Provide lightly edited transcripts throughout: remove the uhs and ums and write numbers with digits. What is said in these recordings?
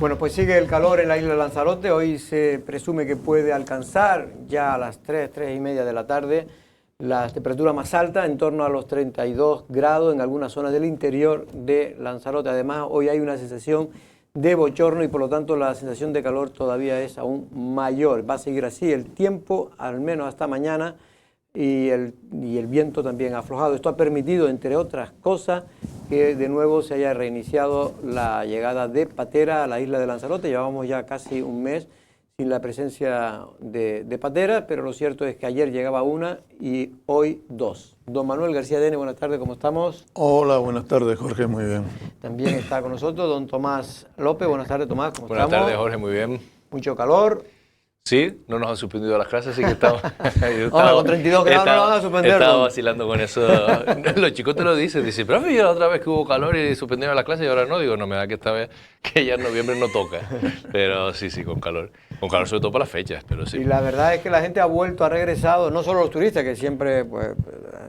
Bueno, pues sigue el calor en la isla de Lanzarote. Hoy se presume que puede alcanzar ya a las 3 y media de la tarde la temperatura más alta, en torno a los 32 grados en algunas zonas del interior de Lanzarote. Además, hoy hay una sensación de bochorno y por lo tanto la sensación de calor todavía es aún mayor. Va a seguir así el tiempo, al menos hasta mañana, y el viento también ha aflojado. Esto ha permitido, entre otras cosas, que de nuevo se haya reiniciado la llegada de patera a la isla de Lanzarote. Llevamos ya casi un mes sin la presencia de patera, pero lo cierto es que ayer llegaba una y hoy dos. Don Manuel García Dene, buenas tardes, ¿cómo estamos? Hola, buenas tardes, Jorge, muy bien. También está con nosotros don Tomás López. Buenas tardes, Tomás, ¿cómo estamos? Buenas tardes, Jorge, muy bien. Mucho calor. Sí, no nos han suspendido las clases, así que estamos... Con 32 grados no van a suspender. Estaba vacilando con eso. Los chicos te lo dicen, profe, yo la otra vez que hubo calor y suspendieron las clases y ahora no. Digo, no, me da que esta vez, que ya en noviembre no toca. Pero sí, con calor. Con calor sobre todo para las fechas, pero sí. Y la verdad es que la gente ha vuelto, ha regresado, no solo los turistas, que siempre pues,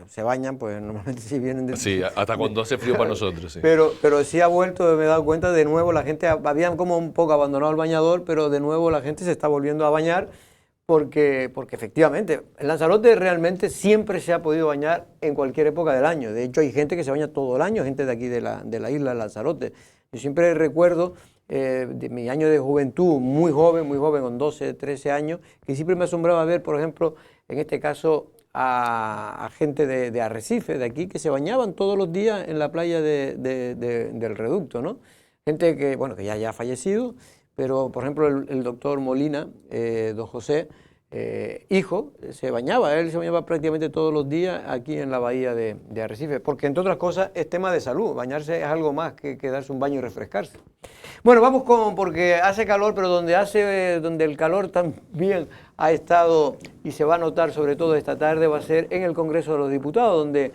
se bañan, pues normalmente sí vienen de... Sí, hasta cuando hace frío para nosotros, sí. Pero sí ha vuelto, me he dado cuenta, de nuevo la gente, habían como un poco abandonado el bañador, pero de nuevo la gente se está volviendo a bañar porque efectivamente en Lanzarote realmente siempre se ha podido bañar en cualquier época del año. De hecho hay gente que se baña todo el año, gente de aquí de la isla de Lanzarote. Yo siempre recuerdo de mi año de juventud, muy joven, con 12, 13 años, que siempre me asombraba ver, por ejemplo, en este caso, a gente de Arrecife, de aquí, que se bañaban todos los días en la playa del Reducto, ¿no? Gente que, bueno, que ya ha fallecido, pero, por ejemplo, el doctor Molina, don José, hijo, él se bañaba prácticamente todos los días aquí en la bahía de Arrecife, porque, entre otras cosas, es tema de salud. Bañarse es algo más que darse un baño y refrescarse. Bueno, vamos porque hace calor, pero donde el calor también ha estado y se va a notar sobre todo esta tarde va a ser en el Congreso de los Diputados, donde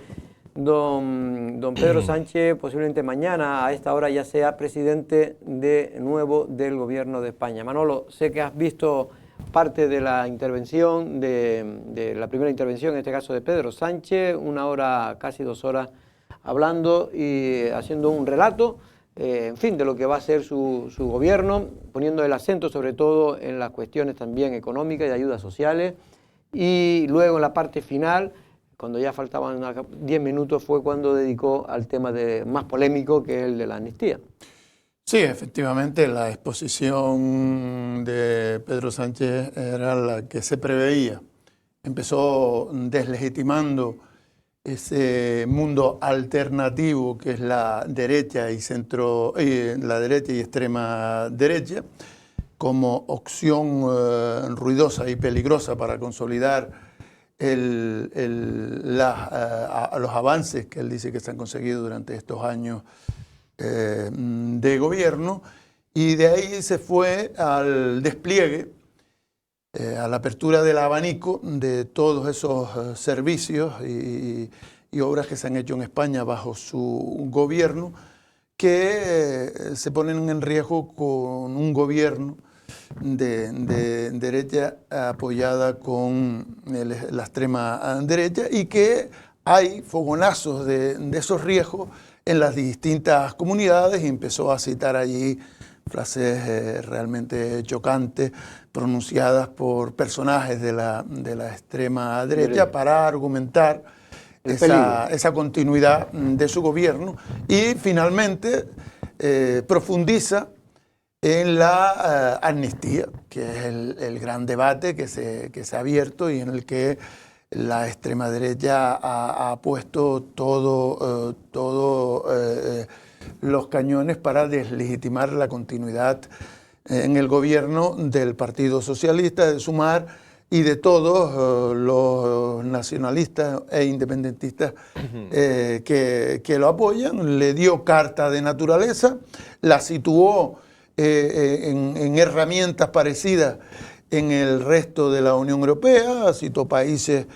don Pedro Sánchez posiblemente mañana a esta hora ya sea presidente de nuevo del Gobierno de España. Manolo, sé que has visto parte de la intervención, de la primera intervención, en este caso de Pedro Sánchez, 1 hora, casi 2 horas hablando y haciendo un relato, en fin, de lo que va a ser su gobierno, poniendo el acento sobre todo en las cuestiones también económicas y de ayudas sociales. Y luego en la parte final, cuando ya faltaban 10 minutos, fue cuando dedicó al tema más polémico, que es el de la amnistía. Sí, efectivamente, la exposición de Pedro Sánchez era la que se preveía. Empezó deslegitimando ese mundo alternativo que es la derecha y la derecha y extrema derecha, como opción ruidosa y peligrosa para consolidar los avances que él dice que se han conseguido durante estos años de gobierno, y de ahí se fue al despliegue, a la apertura del abanico de todos esos servicios y obras que se han hecho en España bajo su gobierno, que se ponen en riesgo con un gobierno de derecha apoyada con la extrema derecha, y que hay fogonazos de esos riesgos en las distintas comunidades, y empezó a citar allí frases realmente chocantes pronunciadas por personajes de la extrema derecha para argumentar esa continuidad de su gobierno, y finalmente profundiza en la amnistía, que es el gran debate que se ha abierto y en el que la extrema derecha ha puesto todos los cañones para deslegitimar la continuidad en el gobierno del Partido Socialista, de Sumar y de todos los nacionalistas e independentistas que lo apoyan. Le dio carta de naturaleza, la situó en herramientas parecidas en el resto de la Unión Europea, citó países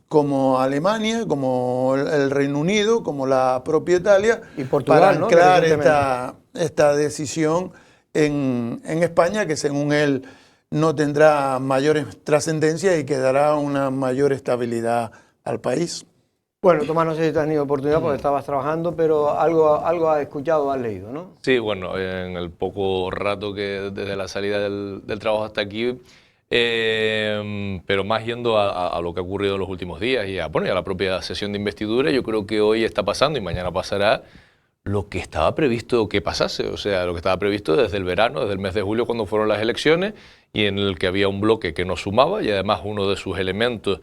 como Alemania, como el Reino Unido, como la propia Italia, y Portugal, para anclar, ¿no?, esta decisión en España, que según él no tendrá mayores trascendencias y que dará una mayor estabilidad al país. Bueno, Tomás, no sé si te has tenido oportunidad porque estabas trabajando, pero algo has escuchado o has leído, ¿no? Sí, bueno, en el poco rato que desde la salida del trabajo hasta aquí, pero más yendo a lo que ha ocurrido en los últimos días y bueno, y a la propia sesión de investidura, yo creo que hoy está pasando y mañana pasará lo que estaba previsto que pasase, o sea, lo que estaba previsto desde el verano, desde el mes de julio cuando fueron las elecciones y en el que había un bloque que no sumaba y además uno de sus elementos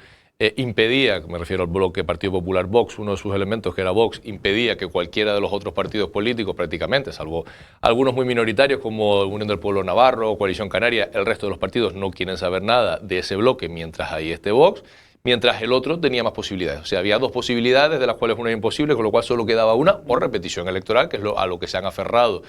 impedía, me refiero al bloque Partido Popular Vox, uno de sus elementos que era Vox, impedía que cualquiera de los otros partidos políticos prácticamente, salvo algunos muy minoritarios como Unión del Pueblo Navarro o Coalición Canaria, el resto de los partidos no quieren saber nada de ese bloque mientras hay este Vox, mientras el otro tenía más posibilidades. O sea, había dos posibilidades de las cuales una era imposible, con lo cual solo quedaba una o repetición electoral, que es a lo que se han aferrado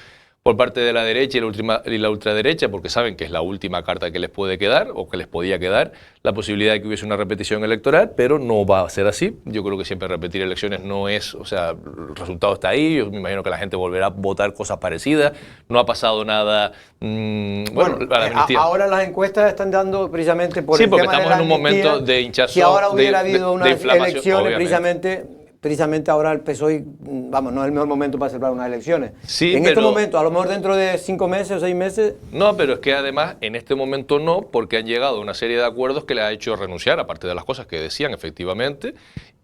por parte de la derecha y la ultraderecha, porque saben que es la última carta que les puede quedar o que les podía quedar, la posibilidad de que hubiese una repetición electoral, pero no va a ser así. Yo creo que siempre repetir elecciones no es, o sea, el resultado está ahí, yo me imagino que la gente volverá a votar cosas parecidas, no ha pasado nada, bueno, a la amnistía. Ahora las encuestas están dando precisamente por sí, el porque tema de estamos la en un amnistía, momento de hinchazo, si ahora hubiera habido unas elecciones, obviamente. precisamente ahora el PSOE, vamos, no es el mejor momento para celebrar unas elecciones. Sí, en pero este momento, a lo mejor dentro de 5 meses o 6 meses... No, pero es que además en este momento no, porque han llegado a una serie de acuerdos que les ha hecho renunciar, aparte de las cosas que decían efectivamente,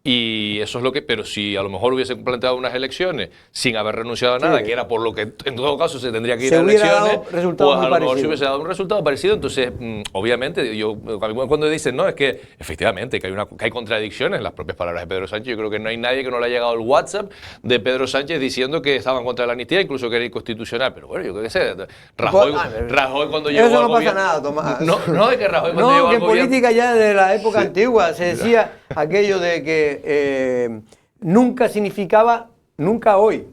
y eso es lo que... Pero si a lo mejor hubiesen planteado unas elecciones sin haber renunciado a nada, que era por lo que en todo caso se tendría que ir a elecciones, pues a lo mejor se hubiese dado un resultado parecido. Entonces, obviamente, yo cuando dicen, no, es que efectivamente que hay contradicciones en las propias palabras de Pedro Sánchez, yo creo que no hay nadie que no le haya llegado el WhatsApp de Pedro Sánchez diciendo que estaban contra la amnistía, incluso que era inconstitucional, pero bueno, yo creo que sé, Rajoy cuando llegó eso al no pasa gobierno... nada, Tomás. No, es que Rajoy cuando llegó que al en gobierno... política ya de la época antigua se decía aquello de que nunca significaba nunca hoy.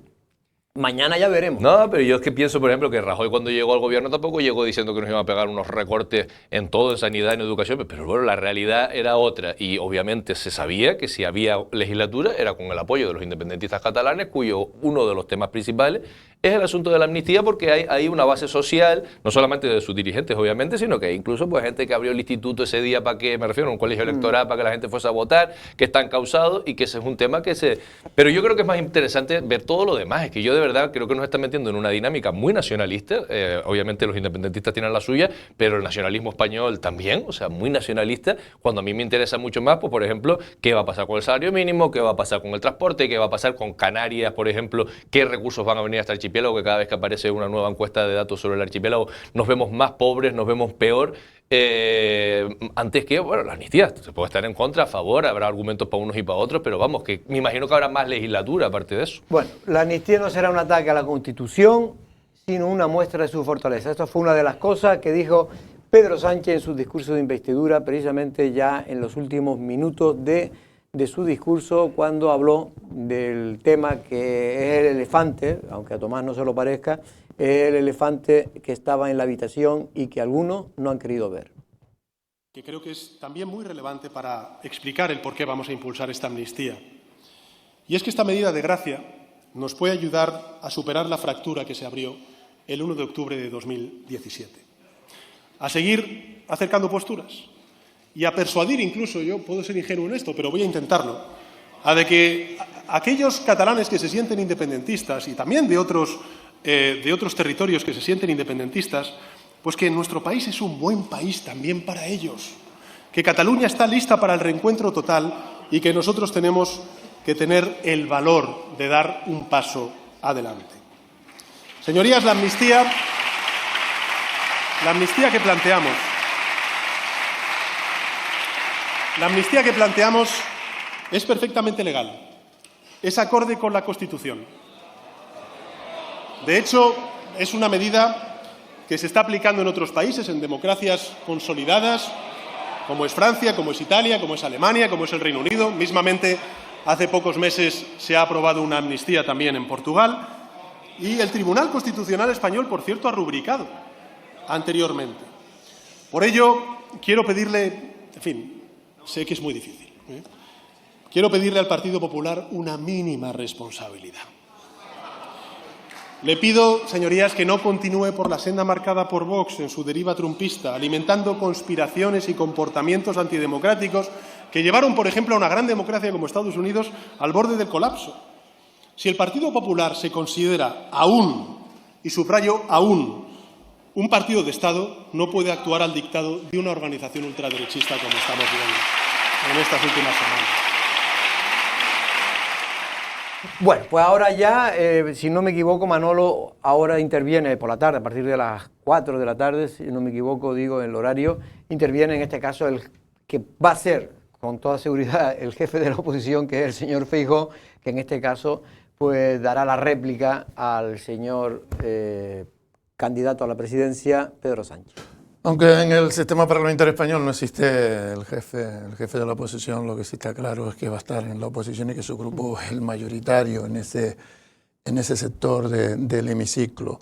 Mañana ya veremos. No, pero yo es que pienso, por ejemplo, que Rajoy cuando llegó al gobierno tampoco llegó diciendo que nos iban a pegar unos recortes en todo, en sanidad, en educación, pero bueno, la realidad era otra y obviamente se sabía que si había legislatura era con el apoyo de los independentistas catalanes, cuyo uno de los temas principales es el asunto de la amnistía, porque hay una base social, no solamente de sus dirigentes, obviamente, sino que hay incluso pues, gente que abrió el instituto ese día para que, me refiero a un colegio electoral, para que la gente fuese a votar, que están causados y que ese es un tema que se... Pero yo creo que es más interesante ver todo lo demás, es que yo de verdad creo que nos están metiendo en una dinámica muy nacionalista, obviamente los independentistas tienen la suya, pero el nacionalismo español también, o sea, muy nacionalista, cuando a mí me interesa mucho más, pues por ejemplo, qué va a pasar con el salario mínimo, qué va a pasar con el transporte, qué va a pasar con Canarias, por ejemplo, qué recursos van a venir hasta el archipiélago, que cada vez que aparece una nueva encuesta de datos sobre el archipiélago nos vemos más pobres, nos vemos peor, antes que, bueno, la amnistía, se puede estar en contra, a favor, habrá argumentos para unos y para otros, pero vamos, que me imagino que habrá más legislatura aparte de eso. Bueno, la amnistía no será un ataque a la Constitución, sino una muestra de su fortaleza. Esto fue una de las cosas que dijo Pedro Sánchez en su discurso de investidura, precisamente ya en los últimos minutos de su discurso, cuando habló del tema que es el elefante, aunque a Tomás no se lo parezca, es el elefante que estaba en la habitación y que algunos no han querido ver. Que creo que es también muy relevante para explicar el por qué vamos a impulsar esta amnistía. Y es que esta medida de gracia nos puede ayudar a superar la fractura que se abrió el 1 de octubre de 2017. A seguir acercando posturas y a persuadir incluso, yo puedo ser ingenuo en esto, pero voy a intentarlo, a de que aquellos catalanes que se sienten independentistas y también de otros territorios que se sienten independentistas, pues que nuestro país es un buen país también para ellos, que Cataluña está lista para el reencuentro total y que nosotros tenemos que tener el valor de dar un paso adelante. Señorías, la amnistía que planteamos es perfectamente legal, es acorde con la Constitución. De hecho, es una medida que se está aplicando en otros países, en democracias consolidadas, como es Francia, como es Italia, como es Alemania, como es el Reino Unido. Mismamente, hace pocos meses se ha aprobado una amnistía también en Portugal. Y el Tribunal Constitucional español, por cierto, ha rubricado anteriormente. Por ello, quiero pedirle, en fin, sé que es muy difícil, quiero pedirle al Partido Popular una mínima responsabilidad. Le pido, señorías, que no continúe por la senda marcada por Vox en su deriva trumpista, alimentando conspiraciones y comportamientos antidemocráticos que llevaron, por ejemplo, a una gran democracia como Estados Unidos al borde del colapso. Si el Partido Popular se considera aún, y subrayo aún, un partido de Estado, no puede actuar al dictado de una organización ultraderechista como estamos viendo en estas últimas semanas. Bueno, pues ahora ya, si no me equivoco, Manolo ahora interviene por la tarde, a partir de las 4 de la tarde, si no me equivoco, digo, en el horario, interviene en este caso el que va a ser, con toda seguridad, el jefe de la oposición, que es el señor Feijóo, que en este caso pues dará la réplica al señor candidato a la presidencia, Pedro Sánchez. Aunque en el sistema parlamentario español no existe el jefe de la oposición, lo que sí está claro es que va a estar en la oposición y que su grupo es el mayoritario en ese sector del hemiciclo.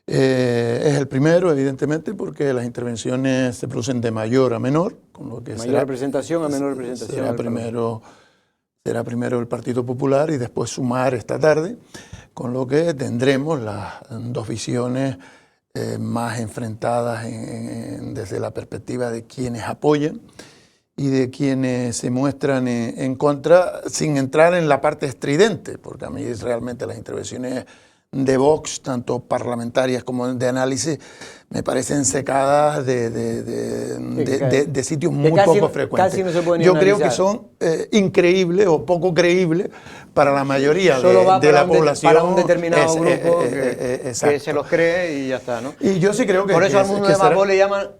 Es el primero, evidentemente, porque las intervenciones se producen de mayor a menor, con lo que mayor representación a menor representación. Será primero el Partido Popular y después Sumar esta tarde, con lo que tendremos las dos visiones más enfrentadas desde la perspectiva de quienes apoyan y de quienes se muestran en contra, sin entrar en la parte estridente, porque a mí realmente las intervenciones de Vox, tanto parlamentarias como de análisis, me parecen secadas de sitios muy poco frecuentes. Casi no se pueden Yo analizar. creo que son increíbles o poco creíbles para la mayoría Solo de la población. Para un determinado grupo que se los cree y ya está, ¿no? Y yo sí creo que... Por eso que, al mundo que de será... Vox le llaman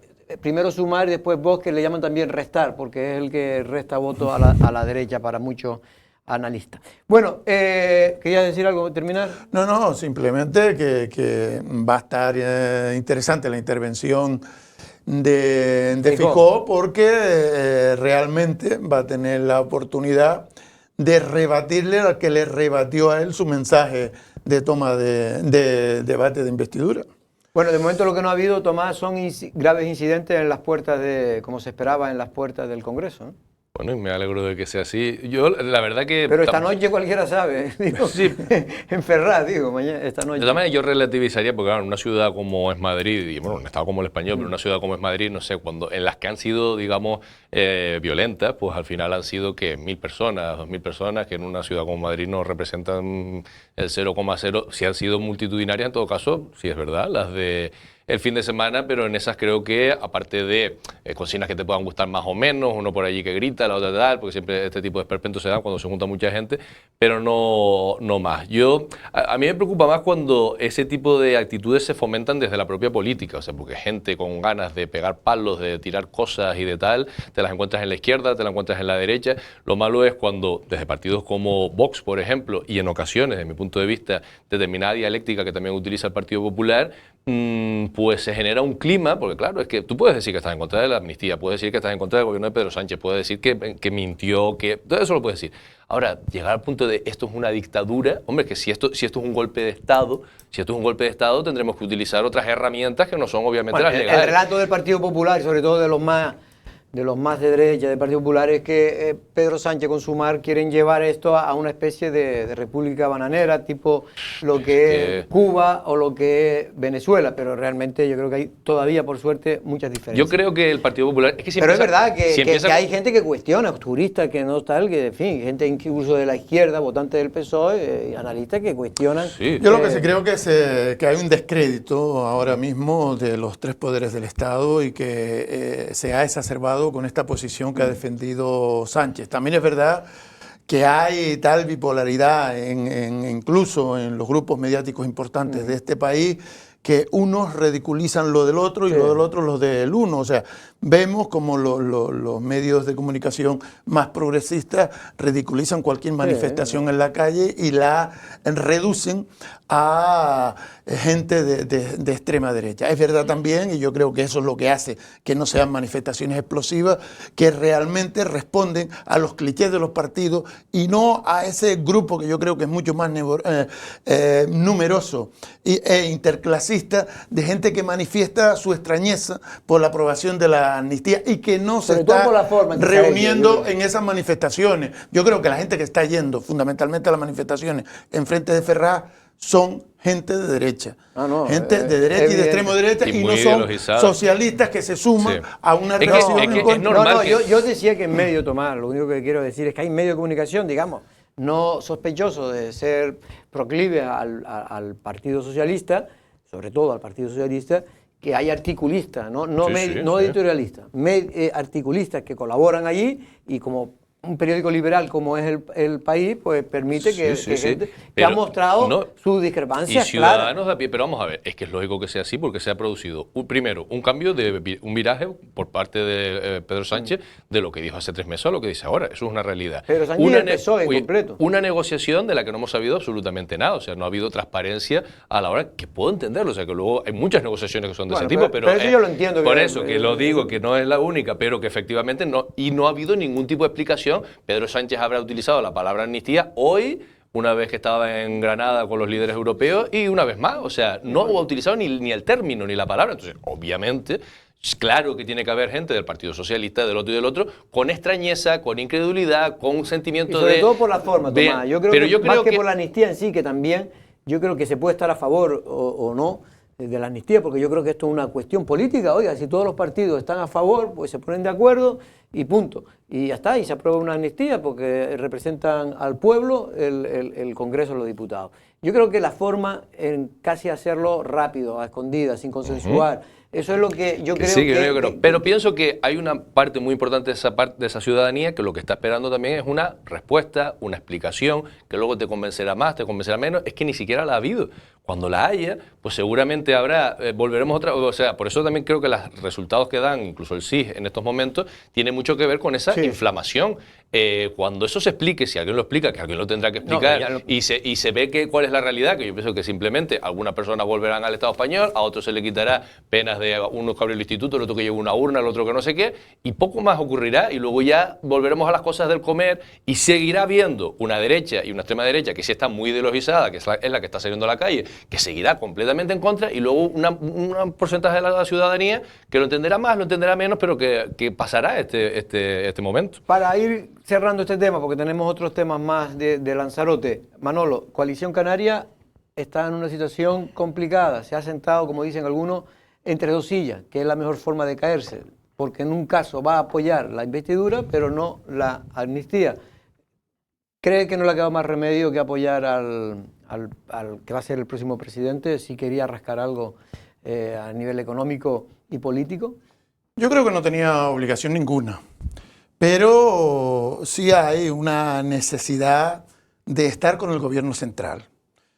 primero Sumar y después Vox, que le llaman también restar, porque es el que resta votos a la derecha para muchos analista. Bueno, ¿querías decir algo, terminar? No, simplemente que va a estar interesante la intervención de Feijóo, porque realmente va a tener la oportunidad de rebatirle al que le rebatió a él su mensaje de toma de debate de investidura. Bueno, de momento lo que no ha habido, Tomás, son graves incidentes en las puertas como se esperaba, en las puertas del Congreso, ¿no? Bueno, y me alegro de que sea así. Yo, la verdad que... Pero esta noche cualquiera sabe, digo, Sí. en Ferraz, digo, mañana, esta noche. De todas maneras, yo relativizaría, porque claro, en una ciudad como es Madrid, y bueno, un estado como el Español, pero una ciudad como es Madrid, no sé, en las que han sido, digamos, violentas, pues al final han sido que 1.000 personas, 2.000 personas, que en una ciudad como Madrid no representan el 0,0, si han sido multitudinarias, en todo caso, sí es verdad, las de el fin de semana, pero en esas creo que, aparte de consignas que te puedan gustar más o menos, uno por allí que grita, la otra tal, porque siempre este tipo de esperpentos se dan cuando se junta mucha gente, pero no más. A mí me preocupa más cuando ese tipo de actitudes se fomentan desde la propia política, o sea, porque gente con ganas de pegar palos, de tirar cosas y de tal, te las encuentras en la izquierda, te las encuentras en la derecha. Lo malo es cuando desde partidos como Vox, por ejemplo, y en ocasiones, desde mi punto de vista, determinada dialéctica que también utiliza el Partido Popular, pues se genera un clima, porque claro, es que tú puedes decir que estás en contra de la amnistía, puedes decir que estás en contra del gobierno de Pedro Sánchez, puedes decir que mintió, que todo eso lo puedes decir. Ahora, llegar al punto de esto es una dictadura, hombre, que si esto es un golpe de Estado, tendremos que utilizar otras herramientas que no son obviamente las legales. El relato del Partido Popular, y sobre todo de los más de derecha del Partido Popular, es que Pedro Sánchez con Sumar quieren llevar esto a una especie de república bananera, tipo lo que es Cuba o lo que es Venezuela, pero realmente yo creo que hay todavía, por suerte, muchas diferencias. Yo creo que el Partido Popular... Es que pero es verdad que hay gente que cuestiona, turistas que no tal, que en fin, gente incluso de la izquierda, votantes del PSOE, analistas que cuestionan. Sí. Yo lo que sí creo que hay un descrédito ahora mismo de los tres poderes del Estado y que se ha exacerbado con esta posición que ha defendido Sánchez. También es verdad que hay tal bipolaridad incluso en los grupos mediáticos importantes de este país, que unos ridiculizan lo del otro y lo del otro lo del uno. O sea, vemos como los medios de comunicación más progresistas ridiculizan cualquier manifestación en la calle y la reducen a gente de extrema derecha. Es verdad también, y yo creo que eso es lo que hace que no sean manifestaciones explosivas, que realmente responden a los clichés de los partidos y no a ese grupo que yo creo que es mucho más numeroso e interclasista progresista, de gente que manifiesta su extrañeza por la aprobación de la amnistía y que no se está reuniendo en esas manifestaciones. Yo creo que la gente que está yendo fundamentalmente a las manifestaciones en frente de Ferraz son gente de derecha, gente de derecha y de extremo derecha, y no son socialistas que se suman a una reacción en contra. Yo decía que en medio, Tomás, lo único que quiero decir es que hay medio de comunicación, digamos, no sospechoso de ser proclive al Partido Socialista, sobre todo al Partido Socialista, que hay articulistas, no editorialistas, articulistas que colaboran allí, y como un periódico liberal como es El País, pues permite que gente que ha mostrado sus discrepancias. Y ciudadanos de a pie, pero vamos a ver, es que es lógico que sea así porque se ha producido, primero, un cambio, un viraje por parte de Pedro Sánchez de lo que dijo hace 3 meses a lo que dice ahora. Eso es una realidad. Pero Sánchez empezó en completo. Una negociación de la que no hemos sabido absolutamente nada, o sea, no ha habido transparencia a la hora, que puedo entenderlo, o sea, que luego hay muchas negociaciones que son de ese tipo, pero eso yo lo entiendo. Por eso, que lo digo, que no es la única, pero que efectivamente no, y no ha habido ningún tipo de explicación. Pedro Sánchez habrá utilizado la palabra amnistía hoy, una vez que estaba en Granada con los líderes europeos, y una vez más, o sea, no ha utilizado ni el término ni la palabra. Entonces, obviamente, claro que tiene que haber gente del Partido Socialista, del otro y del otro, con extrañeza, con incredulidad, con un sentimiento sobre todo por la forma, Tomás. Yo creo más que por la amnistía en sí, que también yo creo que se puede estar a favor o no de la amnistía, porque yo creo que esto es una cuestión política. Oiga, si todos los partidos están a favor, pues se ponen de acuerdo y punto. Y ya está, y se aprueba una amnistía porque representan al pueblo el Congreso de los Diputados. Yo creo que la forma en casi hacerlo rápido, a escondidas, sin consensuar, eso es lo que yo creo que... Pero pienso que hay una parte muy importante de esa ciudadanía que lo que está esperando también es una respuesta, una explicación, que luego te convencerá más, te convencerá menos. Es que ni siquiera la ha habido. Cuando la haya, pues seguramente habrá, volveremos otra, o sea, por eso también creo que los resultados que dan, incluso el SIG en estos momentos, tiene mucho que ver con esa inflamación. Cuando eso se explique, si alguien lo explica, que alguien lo tendrá que explicar, y se ve cuál es la realidad, que yo pienso que simplemente algunas personas volverán al Estado español, a otros se le quitará penas de uno que abre el instituto, el otro que lleva una urna, el otro que no sé qué, y poco más ocurrirá, y luego ya volveremos a las cosas del comer, y seguirá habiendo una derecha y una extrema derecha que sí está muy ideologizada, que es la que está saliendo a la calle, que seguirá completamente en contra, y luego un porcentaje de la ciudadanía que lo entenderá más, lo entenderá menos, pero que pasará este momento. Para ir cerrando este tema, porque tenemos otros temas más de Lanzarote, Manolo, Coalición Canaria está en una situación complicada, se ha sentado, como dicen algunos, entre dos sillas, que es la mejor forma de caerse, porque en un caso va a apoyar la investidura, pero no la amnistía. ¿Cree que no le ha quedado más remedio que apoyar al que va a ser el próximo presidente si quería rascar algo a nivel económico y político? Yo creo que no tenía obligación ninguna, pero sí hay una necesidad de estar con el gobierno central.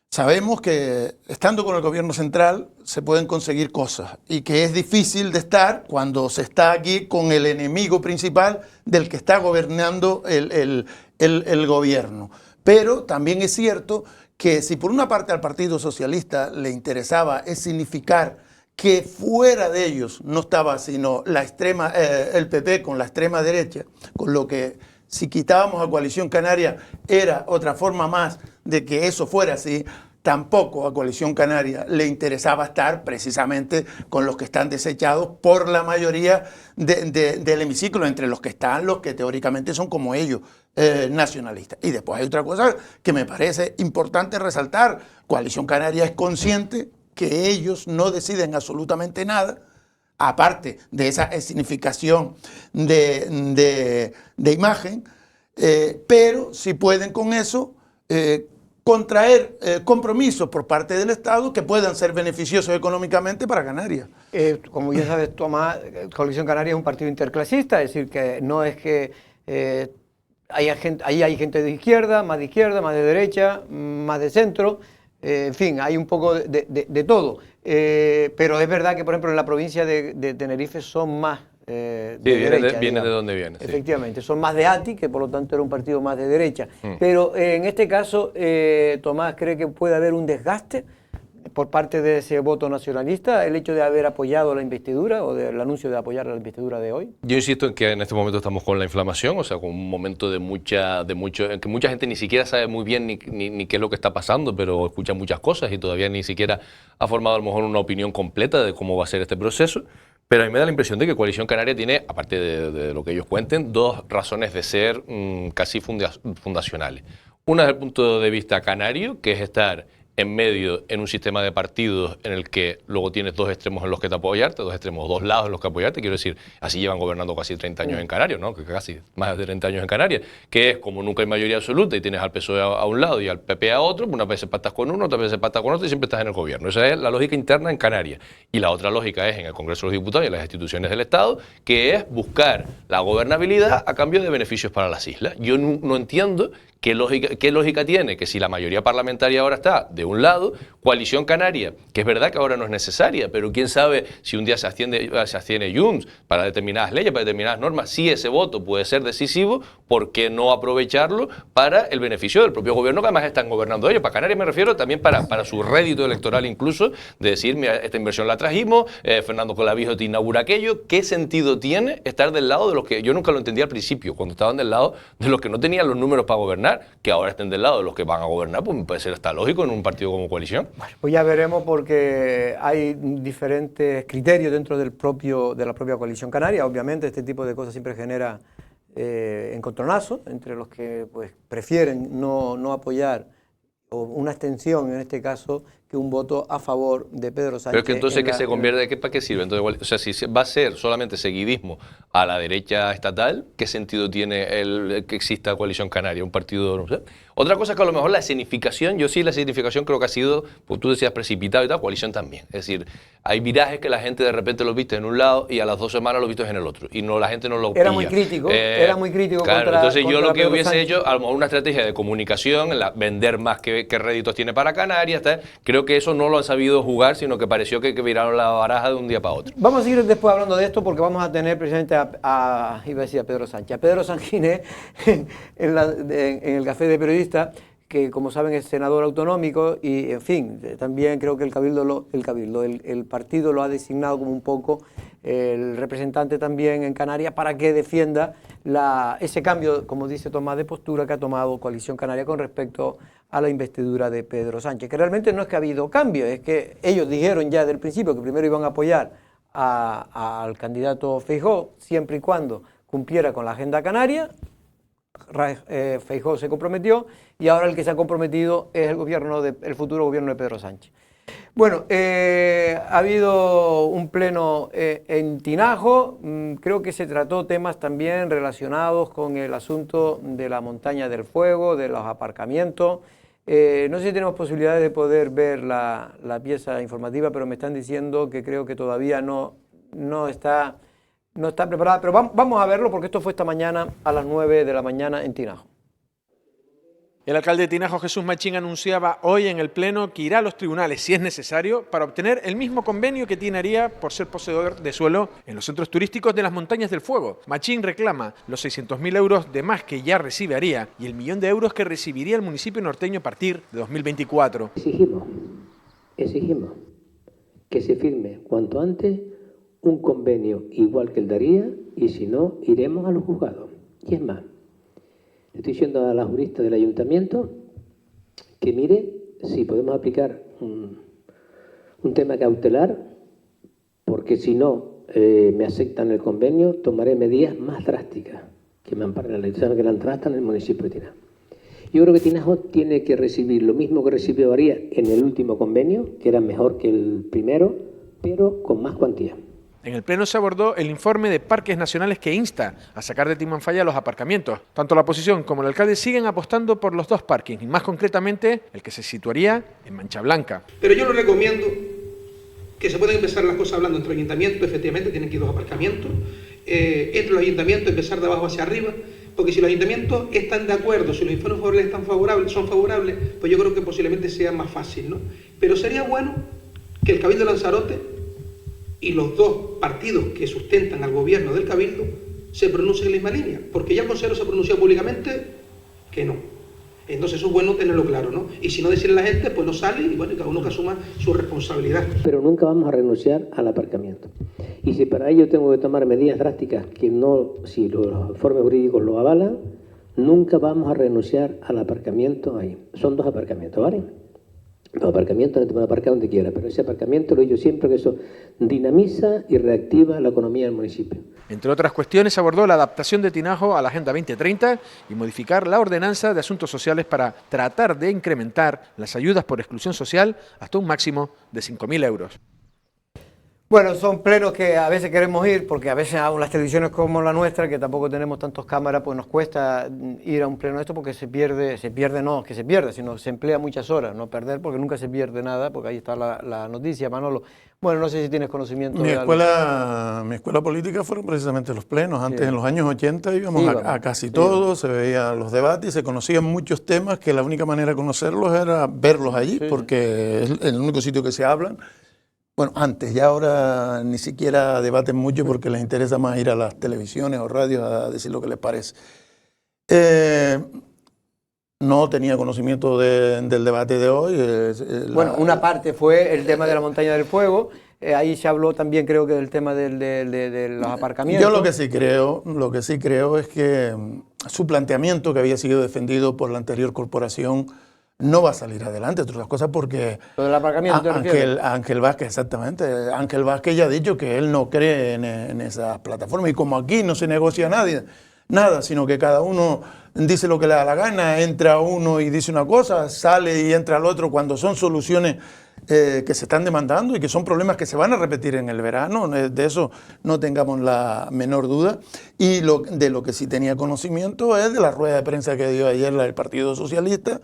Sabemos que estando con el gobierno central se pueden conseguir cosas y que es difícil de estar cuando se está aquí con el enemigo principal del que está gobernando el gobierno. Pero también es cierto que si por una parte al Partido Socialista le interesaba es significar que fuera de ellos no estaba sino el PP con la extrema derecha, con lo que si quitábamos a Coalición Canaria era otra forma más de que eso fuera así, tampoco a Coalición Canaria le interesaba estar precisamente con los que están desechados por la mayoría del hemiciclo, entre los que están los que teóricamente son como ellos, nacionalistas. Y después hay otra cosa que me parece importante resaltar. Coalición Canaria es consciente que ellos no deciden absolutamente nada, aparte de esa escenificación de imagen, pero si pueden con eso contraer compromisos por parte del Estado que puedan ser beneficiosos económicamente para Canarias. Como ya sabes, Tomás, Coalición Canaria es un partido interclasista, es decir, que no es que ahí hay gente de izquierda, más de derecha, más de centro, en fin, hay un poco de todo. Pero es verdad que, por ejemplo, en la provincia de Tenerife son más de derecha. Viene de donde viene. Efectivamente, son más de ATI, que por lo tanto era un partido más de derecha. Pero en este caso, Tomás, ¿cree que puede haber un desgaste por parte de ese voto nacionalista el hecho de haber apoyado la investidura o del anuncio de apoyar la investidura de hoy? Yo insisto en que en este momento estamos con la inflamación, o sea, con un momento en que mucha gente ni siquiera sabe muy bien ni qué es lo que está pasando, pero escucha muchas cosas y todavía ni siquiera ha formado a lo mejor una opinión completa de cómo va a ser este proceso. Pero a mí me da la impresión de que Coalición Canaria tiene, aparte de lo que ellos cuenten, dos razones de ser casi fundacionales. Una desde el punto de vista canario, que es estar en medio en un sistema de partidos en el que luego tienes dos extremos en los que te apoyarte, dos extremos, dos lados en los que apoyarte, quiero decir, así llevan gobernando casi 30 años en Canarias, ¿no? Que casi más de 30 años en Canarias, que es como nunca hay mayoría absoluta y tienes al PSOE a un lado y al PP a otro, una vez pactas con uno, otra vez pactas con otro y siempre estás en el gobierno. Esa es la lógica interna en Canarias. Y la otra lógica es en el Congreso de los Diputados y en las instituciones del Estado, que es buscar la gobernabilidad a cambio de beneficios para las islas. Yo no entiendo qué lógica tiene que si la mayoría parlamentaria ahora está de un lado, Coalición Canaria, que es verdad que ahora no es necesaria, pero quién sabe si un día se asciende Junts para determinadas leyes, para determinadas normas, si ese voto puede ser decisivo, ¿por qué no aprovecharlo para el beneficio del propio gobierno que además están gobernando ellos? Para Canarias me refiero también para su rédito electoral incluso, de decir, mira, esta inversión la trajimos, Fernando Colavijo te inaugura aquello. ¿Qué sentido tiene estar del lado de los que, yo nunca lo entendí al principio, cuando estaban del lado de los que no tenían los números para gobernar, que ahora estén del lado de los que van a gobernar? Pues me puede ser hasta lógico en un partido como Coalición. Bueno, pues ya veremos, porque hay diferentes criterios dentro de la propia Coalición Canaria. Obviamente este tipo de cosas siempre genera encontronazos entre los que pues prefieren no apoyar, o una abstención en este caso, que un voto a favor de Pedro Sánchez. Pero es que entonces ¿qué se convierte? ¿Para qué sirve? Entonces, o sea, si va a ser solamente seguidismo a la derecha estatal, ¿qué sentido tiene el que exista Coalición Canaria, un partido, no sé? Otra cosa es que a lo mejor la escenificación, yo sí la escenificación creo que ha sido, pues tú decías precipitado y tal, Coalición también. Es decir, hay virajes que la gente de repente los viste en un lado y a las 2 semanas los vistes en el otro. Y la gente no lo pilla. Era muy crítico claro, contra, entonces yo lo que Pedro hubiese Sánchez. hecho, a lo mejor una estrategia de comunicación, vender más que réditos tiene para Canarias, tal. Creo que eso no lo han sabido jugar, sino que pareció que viraron la baraja de un día para otro. Vamos a seguir después hablando de esto, porque vamos a tener precisamente iba a decir a Pedro Sánchez, a Pedro Sanguiné en el Café de Periodistas, que como saben es senador autonómico y en fin, también creo que el partido lo ha designado como un poco el representante también en Canarias para que defienda ese cambio, como dice Tomás, de postura que ha tomado Coalición Canaria con respecto a la investidura de Pedro Sánchez, que realmente no es que ha habido cambio, es que ellos dijeron ya desde el principio que primero iban a apoyar al candidato Feijóo siempre y cuando cumpliera con la agenda canaria. Feijóo se comprometió y ahora el que se ha comprometido es el futuro gobierno de Pedro Sánchez. Bueno, ha habido un pleno en Tinajo, creo que se trató temas también relacionados con el asunto de la montaña del fuego, de los aparcamientos. No sé si tenemos posibilidades de poder ver la pieza informativa, pero me están diciendo que creo que todavía no está preparada, pero vamos a verlo porque esto fue esta mañana a las 9 de la mañana en Tinajo. El alcalde de Tinajo, Jesús Machín, anunciaba hoy en el Pleno que irá a los tribunales, si es necesario, para obtener el mismo convenio que Tinaría por ser poseedor de suelo en los centros turísticos de las Montañas del Fuego. Machín reclama los 600.000 euros de más que ya recibe Aría y el 1.000.000 de euros que recibiría el municipio norteño a partir de 2024. Exigimos que se firme cuanto antes un convenio igual que el de Aría, y si no, iremos a los juzgados. Y es más, le estoy diciendo a la jurista del ayuntamiento que mire si podemos aplicar un tema cautelar, porque si no me aceptan el convenio, tomaré medidas más drásticas que me amparen la ley, que la entrada en el municipio de Tinajo. Yo creo que Tinajo tiene que recibir lo mismo que recibió Aría en el último convenio, que era mejor que el primero, pero con más cuantía. En el Pleno se abordó el informe de Parques Nacionales que insta a sacar de Timanfaya los aparcamientos. Tanto la oposición como el alcalde siguen apostando por los dos parkings, y más concretamente el que se situaría en Mancha Blanca. Pero yo les recomiendo que se pueden empezar las cosas hablando entre ayuntamientos, efectivamente tienen que ir dos aparcamientos, entre los ayuntamientos empezar de abajo hacia arriba, porque si los ayuntamientos están de acuerdo, si los informes favorables son favorables, pues yo creo que posiblemente sea más fácil, ¿no? Pero sería bueno que el Cabildo de Lanzarote y los dos partidos que sustentan al gobierno del Cabildo se pronuncien en la misma línea, porque ya el Consejero se ha pronunciado públicamente que no. Entonces eso es bueno tenerlo claro, ¿no? Y si no decirle a la gente, pues no sale y bueno, cada uno que asuma su responsabilidad. Pero nunca vamos a renunciar al aparcamiento. Y si para ello tengo que tomar medidas drásticas que no, si los informes jurídicos lo avalan, nunca vamos a renunciar al aparcamiento ahí. Son 2 aparcamientos, ¿vale? 2 aparcamientos, no te pueden aparcar donde quiera, pero ese aparcamiento lo he dicho siempre que eso dinamiza y reactiva la economía del municipio. Entre otras cuestiones, abordó la adaptación de Tinajo a la Agenda 2030 y modificar la Ordenanza de Asuntos Sociales para tratar de incrementar las ayudas por exclusión social hasta un máximo de 5.000 euros. Bueno, son plenos que a veces queremos ir, porque a veces aún las televisiones como la nuestra, que tampoco tenemos tantas cámaras, pues nos cuesta ir a un pleno de esto porque se pierde, no que se pierda, sino se emplea muchas horas, no perder, porque nunca se pierde nada, porque ahí está la noticia, Manolo. Bueno, no sé si tienes conocimiento Mi de escuela política fueron precisamente los plenos. Antes, en los años 80, íbamos a casi todos, se veían los debates y se conocían muchos temas que la única manera de conocerlos era verlos allí, porque es el único sitio que se hablan. Bueno, antes, ya ahora ni siquiera debaten mucho porque les interesa más ir a las televisiones o radios a decir lo que les parece. No tenía conocimiento del debate de hoy. Bueno, una parte fue el tema de la montaña del fuego. Ahí se habló también, creo que, del tema de los aparcamientos. Yo lo que sí creo es que su planteamiento, que había sido defendido por la anterior corporación, no va a salir adelante, entre otras cosas porque ¿Lo del aparcamiento Ángel Vázquez, exactamente, Ángel Vázquez ya ha dicho que él no cree en esas plataformas, y como aquí no se negocia nada, sino que cada uno dice lo que le da la gana, entra uno y dice una cosa, sale y entra el otro, cuando son soluciones que se están demandando y que son problemas que se van a repetir en el verano, de eso no tengamos la menor duda. Y de lo que sí tenía conocimiento es de la rueda de prensa que dio ayer el Partido Socialista,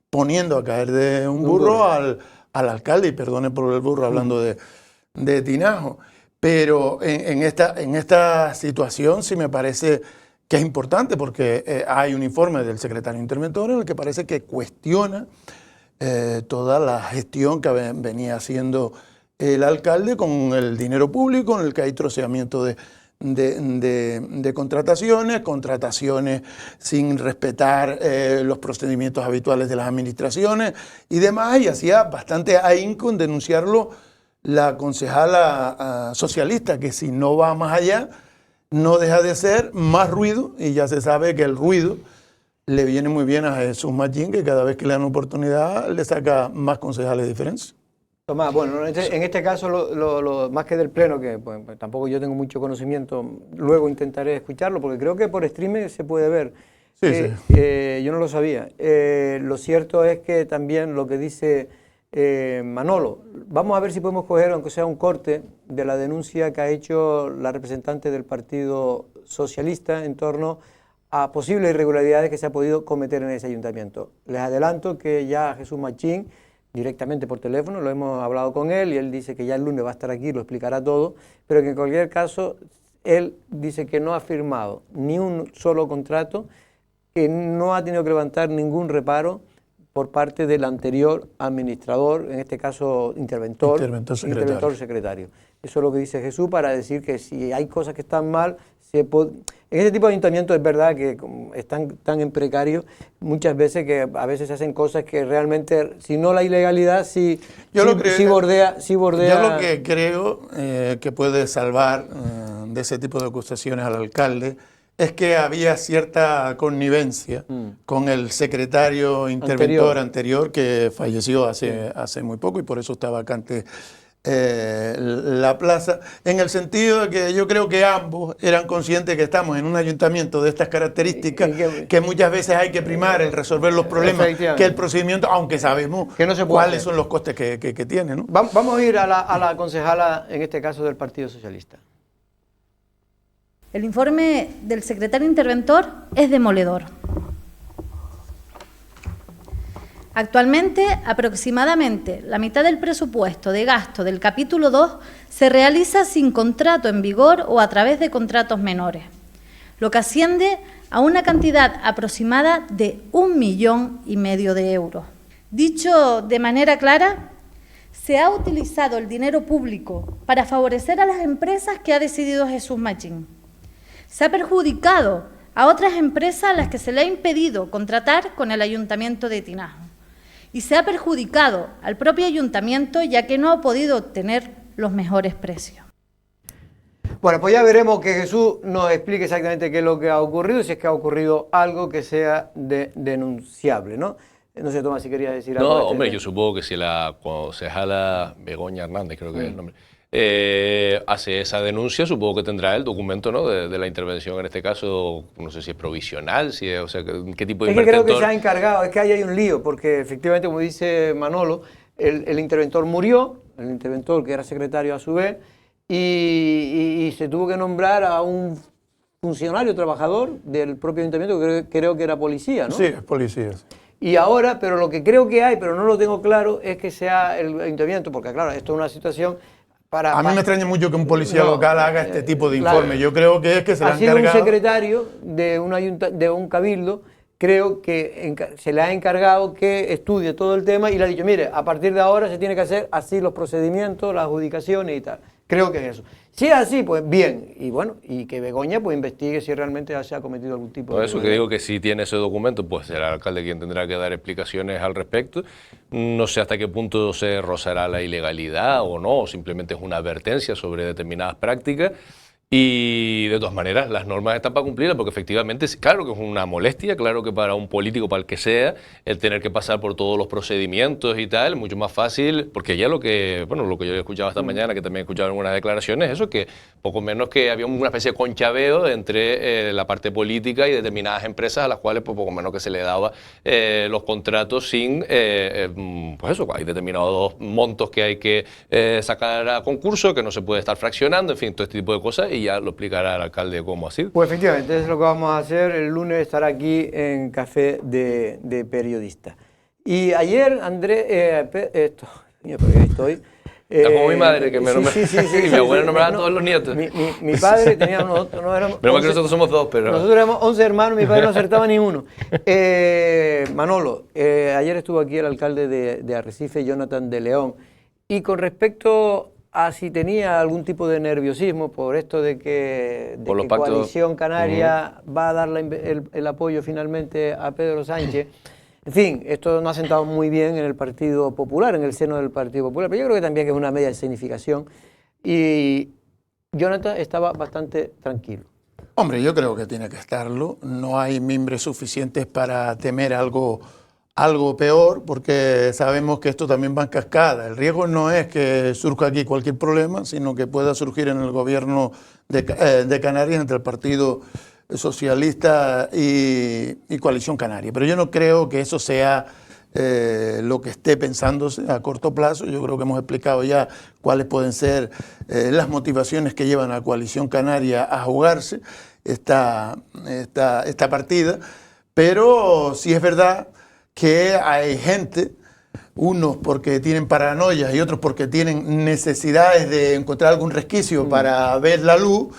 poniendo a caer de un burro al alcalde, y perdone por el burro hablando de Tinajo. Pero en esta situación sí me parece que es importante, porque hay un informe del secretario interventor en el que parece que cuestiona toda la gestión que venía haciendo el alcalde con el dinero público, en el que hay troceamiento de contrataciones sin respetar los procedimientos habituales de las administraciones y demás, y hacía bastante ahínco en denunciarlo la concejala socialista, que si no va más allá, no deja de ser más ruido, y ya se sabe que el ruido le viene muy bien a Jesús Machín, que cada vez que le dan oportunidad le saca más concejales diferentes. Tomás, bueno, en este caso, más que del pleno, que pues, tampoco yo tengo mucho conocimiento, luego intentaré escucharlo, porque creo que por streaming se puede ver. Sí. Yo no lo sabía. Lo cierto es que también lo que dice Manolo, vamos a ver si podemos coger, aunque sea un corte, de la denuncia que ha hecho la representante del Partido Socialista en torno a posibles irregularidades que se ha podido cometer en ese ayuntamiento. Les adelanto que ya Jesús Machín, directamente por teléfono, lo hemos hablado con él y él dice que ya el lunes va a estar aquí, lo explicará todo, pero que en cualquier caso él dice que no ha firmado ni un solo contrato, que no ha tenido que levantar ningún reparo por parte del anterior administrador, en este caso interventor secretario. Eso es lo que dice Jesús, para decir que si hay cosas que están mal, en este tipo de ayuntamientos es verdad que están tan en precario muchas veces, que a veces se hacen cosas que realmente, si no la ilegalidad, sí bordea. Yo lo que creo que puede salvar de ese tipo de acusaciones al alcalde es que había cierta connivencia con el secretario interventor anterior que falleció hace muy poco, y por eso está vacante la plaza, en el sentido de que yo creo que ambos eran conscientes que estamos en un ayuntamiento de estas características, que muchas veces hay que primar el resolver los problemas que el procedimiento, aunque sabemos que no se cuáles son los costes que tiene, ¿no? Vamos a ir a la concejala, en este caso del Partido Socialista. El informe del secretario interventor es demoledor. Actualmente, aproximadamente la mitad del presupuesto de gasto del capítulo 2 se realiza sin contrato en vigor o a través de contratos menores, lo que asciende a una cantidad aproximada de 1,5 millones de euros. Dicho de manera clara, se ha utilizado el dinero público para favorecer a las empresas que ha decidido Jesús Machín. Se ha perjudicado a otras empresas a las que se le ha impedido contratar con el Ayuntamiento de Tinajo. Y se ha perjudicado al propio Ayuntamiento, ya que no ha podido obtener los mejores precios. Bueno, pues ya veremos que Jesús nos explique exactamente qué es lo que ha ocurrido, si es que ha ocurrido algo que sea denunciable, ¿no? No sé, Tomás, si querías decir algo. No, hombre, yo supongo que si la concejala Begoña Hernández, creo que es el nombre, hace esa denuncia, supongo que tendrá el documento, ¿no?, de la intervención, en este caso, no sé si es provisional, si es, o sea, qué tipo de Es que creo que se ha encargado, es que ahí hay un lío, porque efectivamente, como dice Manolo, el interventor murió, el interventor que era secretario a su vez, y se tuvo que nombrar a un funcionario, trabajador del propio ayuntamiento, que creo que era policía, ¿no? Sí, es policía. Sí. Y ahora, pero lo que creo que hay, pero no lo tengo claro, es que sea el ayuntamiento, porque claro, esto es una situación para... A mí me extraña mucho que un policía local haga este tipo de informe. Yo creo que es que se le ha han sido encargado... un secretario de un cabildo, creo que se le ha encargado que estudie todo el tema y le ha dicho, mire, a partir de ahora se tiene que hacer así los procedimientos, las adjudicaciones y tal. Creo que es eso. Si es así, pues bien. Y bueno, y que Begoña pues investigue si realmente se ha cometido algún tipo de... Por eso que digo que si tiene ese documento, pues será el alcalde quien tendrá que dar explicaciones al respecto. No sé hasta qué punto se rozará la ilegalidad o no, o simplemente es una advertencia sobre determinadas prácticas. Y de todas maneras, las normas están para cumplirlas, porque efectivamente, claro que es una molestia, claro que para un político, para el que sea, el tener que pasar por todos los procedimientos y tal, mucho más fácil, porque ya lo que yo he escuchado esta mañana, que también he escuchado en algunas declaraciones, eso que poco menos que había una especie de conchaveo entre la parte política y determinadas empresas a las cuales pues, poco menos que se le daba los contratos sin, pues eso, hay determinados montos que hay que sacar a concurso, que no se puede estar fraccionando, en fin, todo este tipo de cosas, y ya lo explicará el alcalde cómo así. Pues efectivamente, eso es lo que vamos a hacer. El lunes estará aquí en Café de Periodistas. Y ayer, Andrés, mira, ¿por qué estoy? Está como mi madre, que me nombra, y mi abuela nombraba a todos los nietos. Mi padre tenía nosotros, no éramos... Pero que nosotros somos dos, pero... Nosotros éramos 11 hermanos, mi padre no acertaba ni uno. Manolo, ayer estuvo aquí el alcalde de Arrecife, Jonathan de León, y con respecto a si tenía algún tipo de nerviosismo por esto de que Coalición Canaria va a dar el apoyo finalmente a Pedro Sánchez. En fin, esto no ha sentado muy bien en el Partido Popular, en el seno del Partido Popular, pero yo creo que también es una media escenificación. Y Jonathan estaba bastante tranquilo. Hombre, yo creo que tiene que estarlo. No hay mimbres suficientes para temer algo peor, porque sabemos que esto también va en cascada. El riesgo no es que surja aquí cualquier problema, sino que pueda surgir en el gobierno de Canarias entre el Partido Socialista y Coalición Canaria. Pero yo no creo que eso sea lo que esté pensándose a corto plazo. Yo creo que hemos explicado ya cuáles pueden ser las motivaciones que llevan a Coalición Canaria a jugarse esta partida. Pero sí es verdad que hay gente, unos porque tienen paranoias y otros porque tienen necesidades de encontrar algún resquicio para ver la luz,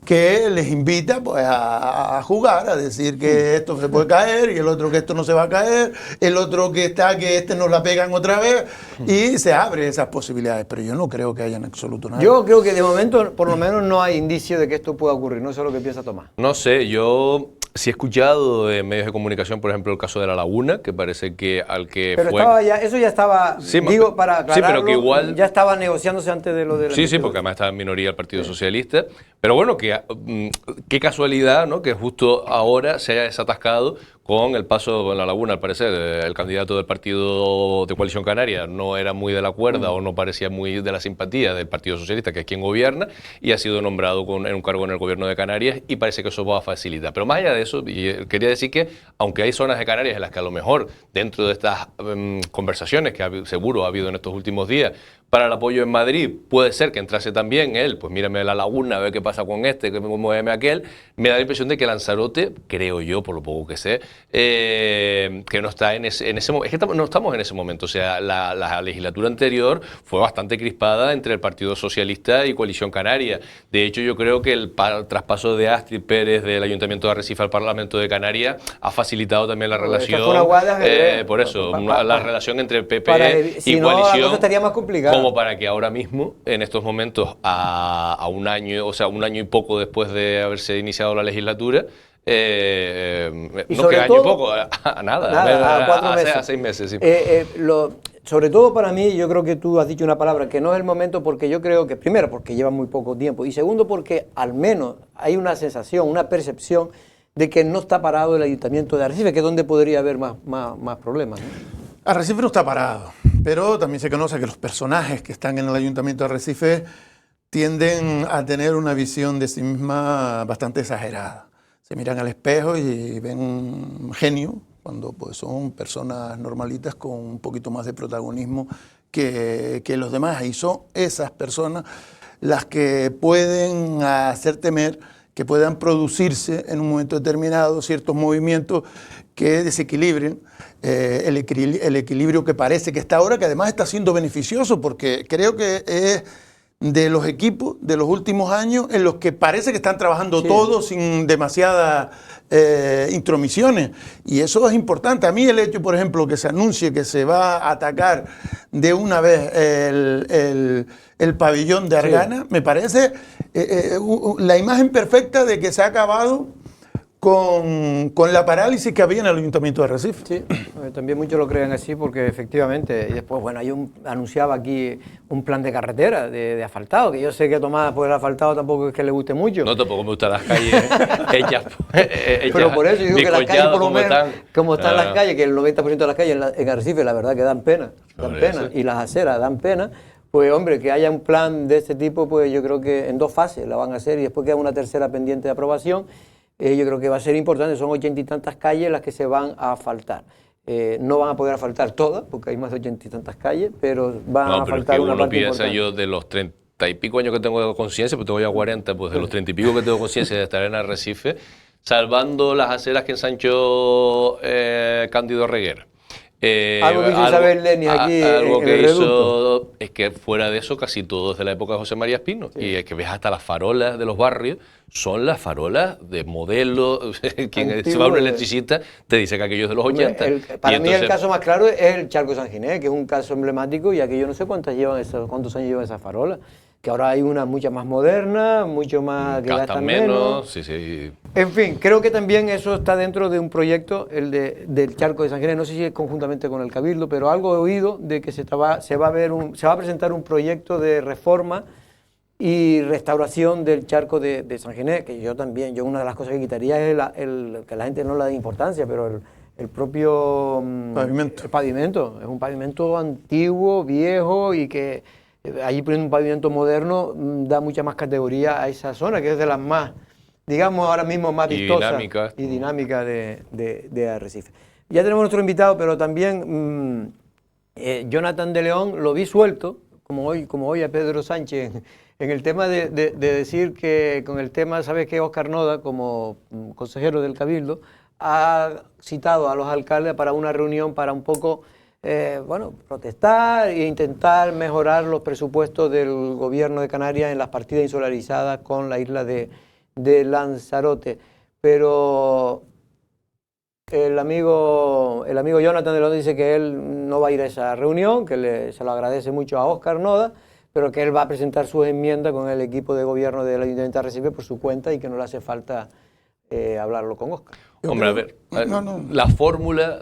que les invita pues, a jugar, a decir que esto se puede caer y el otro que esto no se va a caer, el otro que este nos la pegan otra vez, y se abre esas posibilidades. Pero yo no creo que haya en absoluto nada. Yo creo que de momento, por lo menos, no hay indicio de que esto pueda ocurrir. No sé lo que piensa Tomás. No sé, yo... Sí he escuchado en medios de comunicación, por ejemplo, el caso de La Laguna, que parece que al que pero fue... Pero eso ya estaba, sí, digo, para aclararlo, sí, pero que igual... ya estaba negociándose antes de lo de la... Sí, porque además estaba en minoría el Partido Socialista. Pero bueno, qué casualidad, ¿no?, que justo ahora se haya desatascado con el paso en La Laguna. Al parecer, el candidato del partido de Coalición Canaria no era muy de la cuerda o no parecía muy de la simpatía del Partido Socialista, que es quien gobierna, y ha sido nombrado en un cargo en el gobierno de Canarias, y parece que eso va a facilitar. Pero más allá de eso, y quería decir que, aunque hay zonas de Canarias en las que a lo mejor, dentro de estas conversaciones que seguro ha habido en estos últimos días, para el apoyo en Madrid, puede ser que entrase también él, pues mírame La Laguna, a ver qué pasa con este, que muéveme aquel. Me da la impresión de que Lanzarote, creo yo, por lo poco que sé, que no está en ese momento. Es que no estamos en ese momento. O sea, la legislatura anterior fue bastante crispada entre el Partido Socialista y Coalición Canaria. De hecho, yo creo que el traspaso de Astrid Pérez del Ayuntamiento de Arrecife al Parlamento de Canarias ha facilitado también la relación. Por eso, la relación entre PP y Coalición. La cosa estaría más complicada. Como para que ahora mismo, en estos momentos, a un año, o sea, un año y poco después de haberse iniciado la legislatura, Y no sobre que año y todo- poco, a nada, Nada, a 4 meses. a 6 meses. Sí. Sobre todo para mí, yo creo que tú has dicho una palabra que no es el momento, porque yo creo que, primero, porque lleva muy poco tiempo, y segundo, porque al menos hay una sensación, una percepción de que no está parado el Ayuntamiento de Arrecife, que es donde podría haber más problemas, ¿no? Arrecife no está parado, pero también se conoce que los personajes que están en el Ayuntamiento de Arrecife tienden a tener una visión de sí misma bastante exagerada. Se miran al espejo y ven un genio, cuando pues son personas normalitas con un poquito más de protagonismo que los demás. Y son esas personas las que pueden hacer temer que puedan producirse en un momento determinado ciertos movimientos que desequilibren el equilibrio que parece que está ahora, que además está siendo beneficioso, porque creo que es de los equipos de los últimos años en los que parece que están trabajando todos sin demasiadas intromisiones, y eso es importante. A mí el hecho, por ejemplo, que se anuncie que se va a atacar de una vez el pabellón de Argana, me parece la imagen perfecta de que se ha acabado con la parálisis que había en el Ayuntamiento de Arrecife. Sí, también muchos lo creen así porque efectivamente, y después, bueno, anunciaba aquí un plan de carretera, de asfaltado, que yo sé que a Tomás por el asfaltado tampoco es que le guste mucho. No, tampoco me gustan las calles hechas. Pero por eso yo digo que las calles, por lo menos, como están las Ah. calles, que el 90% de las calles en Arrecife, la verdad que dan pena, Hombre, y las aceras dan pena. Pues hombre, que haya un plan de este tipo, pues yo creo que en 2 fases la van a hacer y después queda una tercera pendiente de aprobación. Yo creo que va a ser importante, son 80 y tantas calles las que se van a asfaltar. No van a poder asfaltar todas, porque hay más de 80 y tantas calles, pero van a No, pero es asfaltar que una uno parte piensa, importante. yo de los 30 y pico años que tengo de conciencia, pues tengo ya 40, pues de los 30 y pico que tengo conciencia de estar en Arrecife, salvando las aceras que ensanchó Cándido Reguera. Algo que hizo Isabel Lenis aquí algo en que el hizo reducto. es que fuera de eso casi todo es de la época de José María Espino. Y es que ves hasta las farolas de los barrios, son las farolas de modelo. Quien se va a un electricista te dice que aquello es de los 80. Para mí el caso más claro es el Charco San Ginés, que es un caso emblemático, y aquello no sé cuántos años llevan esas farolas, que ahora hay una mucha más moderna, mucho más que gastan menos. Sí, sí. En fin, creo que también eso está dentro de un proyecto, el del Charco de San Ginés, no sé si es conjuntamente con el Cabildo, pero algo he oído de que se va a presentar un proyecto de reforma y restauración del Charco de San Ginés, que yo una de las cosas que quitaría es que la gente no le dé importancia, pero el propio Pavimento. el pavimento, es un pavimento antiguo, viejo, y que allí poniendo un pavimento moderno da mucha más categoría a esa zona, que es de las más, digamos ahora mismo más vistosas y dinámica de Arrecife. Ya tenemos nuestro invitado, pero también Jonathan de León lo vi suelto, como hoy a Pedro Sánchez, en el tema de decir que con el tema, ¿sabes qué? Óscar Noda, como consejero del Cabildo, ha citado a los alcaldes para una reunión para un poco protestar e intentar mejorar los presupuestos del gobierno de Canarias en las partidas insolarizadas con la isla de Lanzarote. Pero el amigo Jonathan de León dice que él no va a ir a esa reunión, que se lo agradece mucho a Óscar Noda, pero que él va a presentar sus enmiendas con el equipo de gobierno del Ayuntamiento de Arrecife por su cuenta y que no le hace falta hablarlo con Óscar. Hombre, a ver, la fórmula,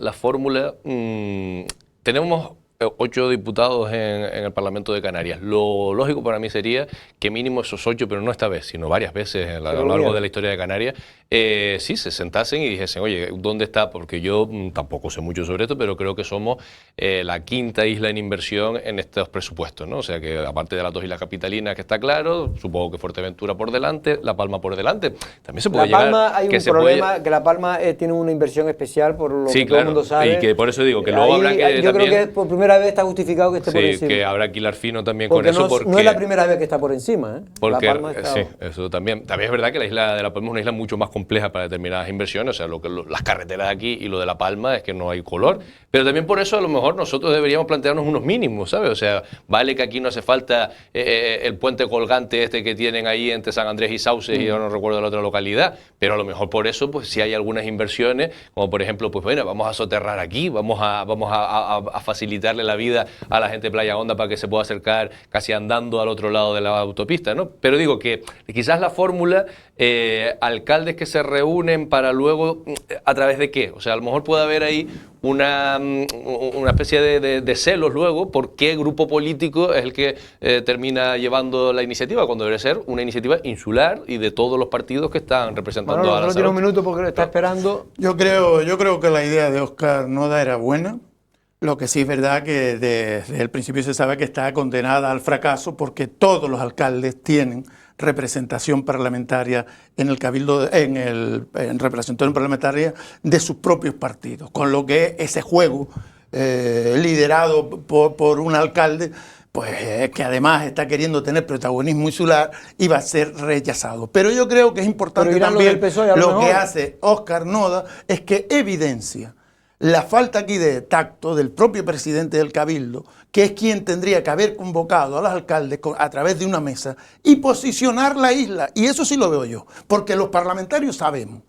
tenemos 8 diputados en el Parlamento de Canarias. Lo lógico para mí sería que mínimo esos 8, pero no esta vez, sino varias veces a lo largo de la historia de Canarias, sí se sentasen y dijesen, oye, ¿dónde está? Porque yo tampoco sé mucho sobre esto, pero creo que somos la 5ª isla en inversión en estos presupuestos, ¿no? O sea que aparte de las 2 islas capitalinas, que está claro, supongo que Fuerteventura por delante, La Palma por delante, también se puede llegar... La Palma hay un problema, que La Palma tiene una inversión especial por lo que todo el mundo sabe. Y que por eso digo que luego habrá que yo también... creo que por primera vez está justificado que esté por encima. Sí, que habrá que hilar fino también porque con eso. Porque no es la primera vez que está por encima. Porque, La Palma está... sí, eso también. También es verdad que la isla de La Palma es una isla mucho más compleja para determinadas inversiones. O sea, las carreteras de aquí y lo de La Palma es que no hay color. Pero también por eso a lo mejor nosotros deberíamos plantearnos unos mínimos, ¿sabes? O sea, vale que aquí no hace falta el puente colgante este que tienen ahí entre San Andrés y Sauces, y yo no recuerdo la otra localidad, pero a lo mejor por eso, pues si hay algunas inversiones, como por ejemplo, pues bueno, vamos a soterrar aquí, vamos a facilitar facilitarle la vida a la gente de Playa Honda para que se pueda acercar casi andando al otro lado de la autopista, ¿no? Pero digo que quizás la fórmula, alcaldes que se reúnen para luego, ¿a través de qué? O sea, a lo mejor puede haber ahí una especie de celos luego por qué grupo político es el que termina llevando la iniciativa, cuando debe ser una iniciativa insular y de todos los partidos que están representando a Lanzarote. Solo tiene un minuto porque lo está esperando. Yo creo que la idea de Óscar Noda era buena. Lo que sí es verdad que desde el principio se sabe que está condenada al fracaso porque todos los alcaldes tienen representación parlamentaria en el cabildo, en representación parlamentaria de sus propios partidos, con lo que ese juego liderado por un alcalde, pues que además está queriendo tener protagonismo insular, iba a ser rechazado. Pero yo creo que es importante también lo que hace Óscar Noda es que evidencia la falta aquí de tacto del propio presidente del Cabildo, que es quien tendría que haber convocado a los alcaldes a través de una mesa y posicionar la isla. Y eso sí lo veo yo, porque los parlamentarios sabemos,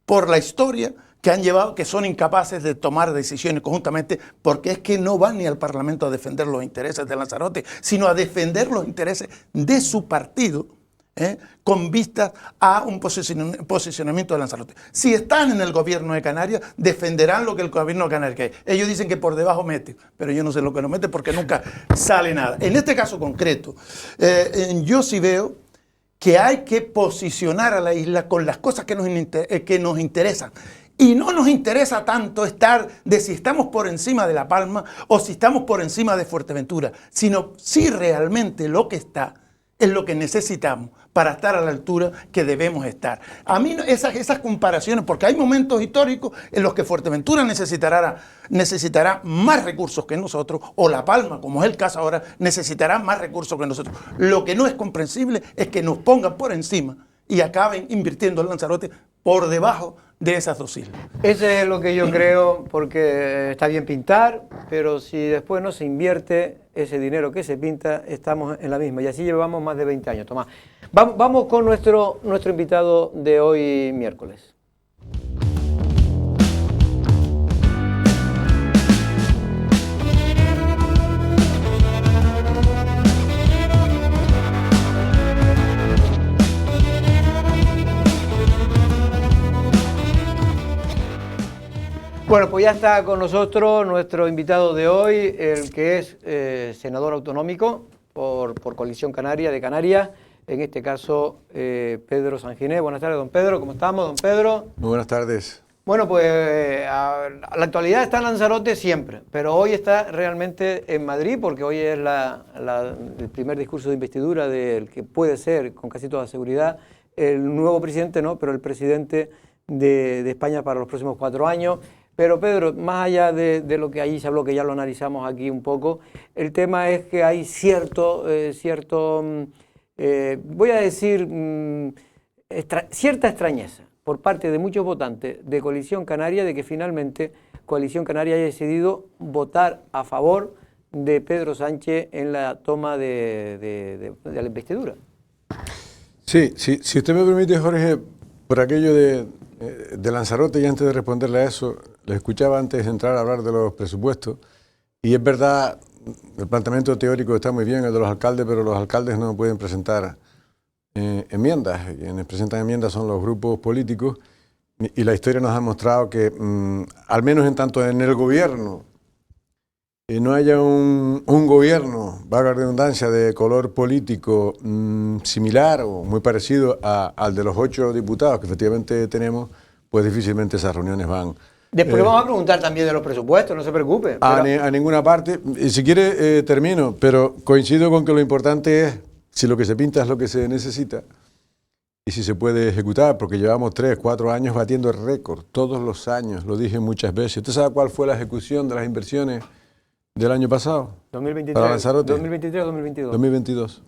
por la historia que han llevado, que son incapaces de tomar decisiones conjuntamente, porque es que no van ni al Parlamento a defender los intereses de Lanzarote, sino a defender los intereses de su partido, con vistas a un posicionamiento de Lanzarote. Si están en el gobierno de Canarias, defenderán lo que el gobierno de Canarias quiere. Ellos dicen que por debajo mete, pero yo no sé lo que no mete porque nunca sale nada. En este caso concreto, yo sí veo que hay que posicionar a la isla con las cosas que nos interesan. Y no nos interesa tanto estar de si estamos por encima de La Palma o si estamos por encima de Fuerteventura, sino si realmente lo que está es lo que necesitamos para estar a la altura que debemos estar. A mí esas comparaciones, porque hay momentos históricos en los que Fuerteventura necesitará más recursos que nosotros, o La Palma, como es el caso ahora, necesitará más recursos que nosotros. Lo que no es comprensible es que nos pongan por encima y acaben invirtiendo en Lanzarote por debajo de esas dos islas. Ese es lo que yo creo, porque está bien pintar, pero si después no se invierte ese dinero que se pinta, estamos en la misma. Y así llevamos más de 20 años. Tomás, vamos con nuestro invitado de hoy miércoles. Bueno, pues ya está con nosotros nuestro invitado de hoy, el que es senador autonómico por Coalición Canaria de Canarias, en este caso Pedro Sanginés. Buenas tardes, don Pedro, ¿cómo estamos, don Pedro? Muy buenas tardes. Bueno, pues la actualidad está en Lanzarote siempre, pero hoy está realmente en Madrid, porque hoy es el primer discurso de investidura del que puede ser, con casi toda seguridad, el nuevo presidente, no, pero el presidente de España para los próximos 4 años. Pero Pedro, más allá de lo que allí se habló, que ya lo analizamos aquí un poco, el tema es que hay voy a decir, cierta extrañeza por parte de muchos votantes de Coalición Canaria de que finalmente Coalición Canaria haya decidido votar a favor de Pedro Sánchez en la toma de la investidura. Sí, si usted me permite, Jorge, por aquello de Lanzarote, y antes de responderle a eso, le escuchaba antes de entrar a hablar de los presupuestos, y es verdad, el planteamiento teórico está muy bien, el de los alcaldes, pero los alcaldes no pueden presentar enmiendas. Quienes presentan enmiendas son los grupos políticos, y la historia nos ha mostrado que, al menos en tanto en el gobierno, no haya un gobierno, valga la redundancia, de color político similar o muy parecido al de los 8 diputados que efectivamente tenemos, pues difícilmente esas reuniones van. Después vamos a preguntar también de los presupuestos, no se preocupe. A ninguna parte. Y si quiere, termino, pero coincido con que lo importante es si lo que se pinta es lo que se necesita y si se puede ejecutar, porque llevamos 3, 4 años batiendo el récord, todos los años, lo dije muchas veces. ¿Usted sabe cuál fue la ejecución de las inversiones del año pasado? 2023, para Lanzarote. 2023 o 2022. 2022.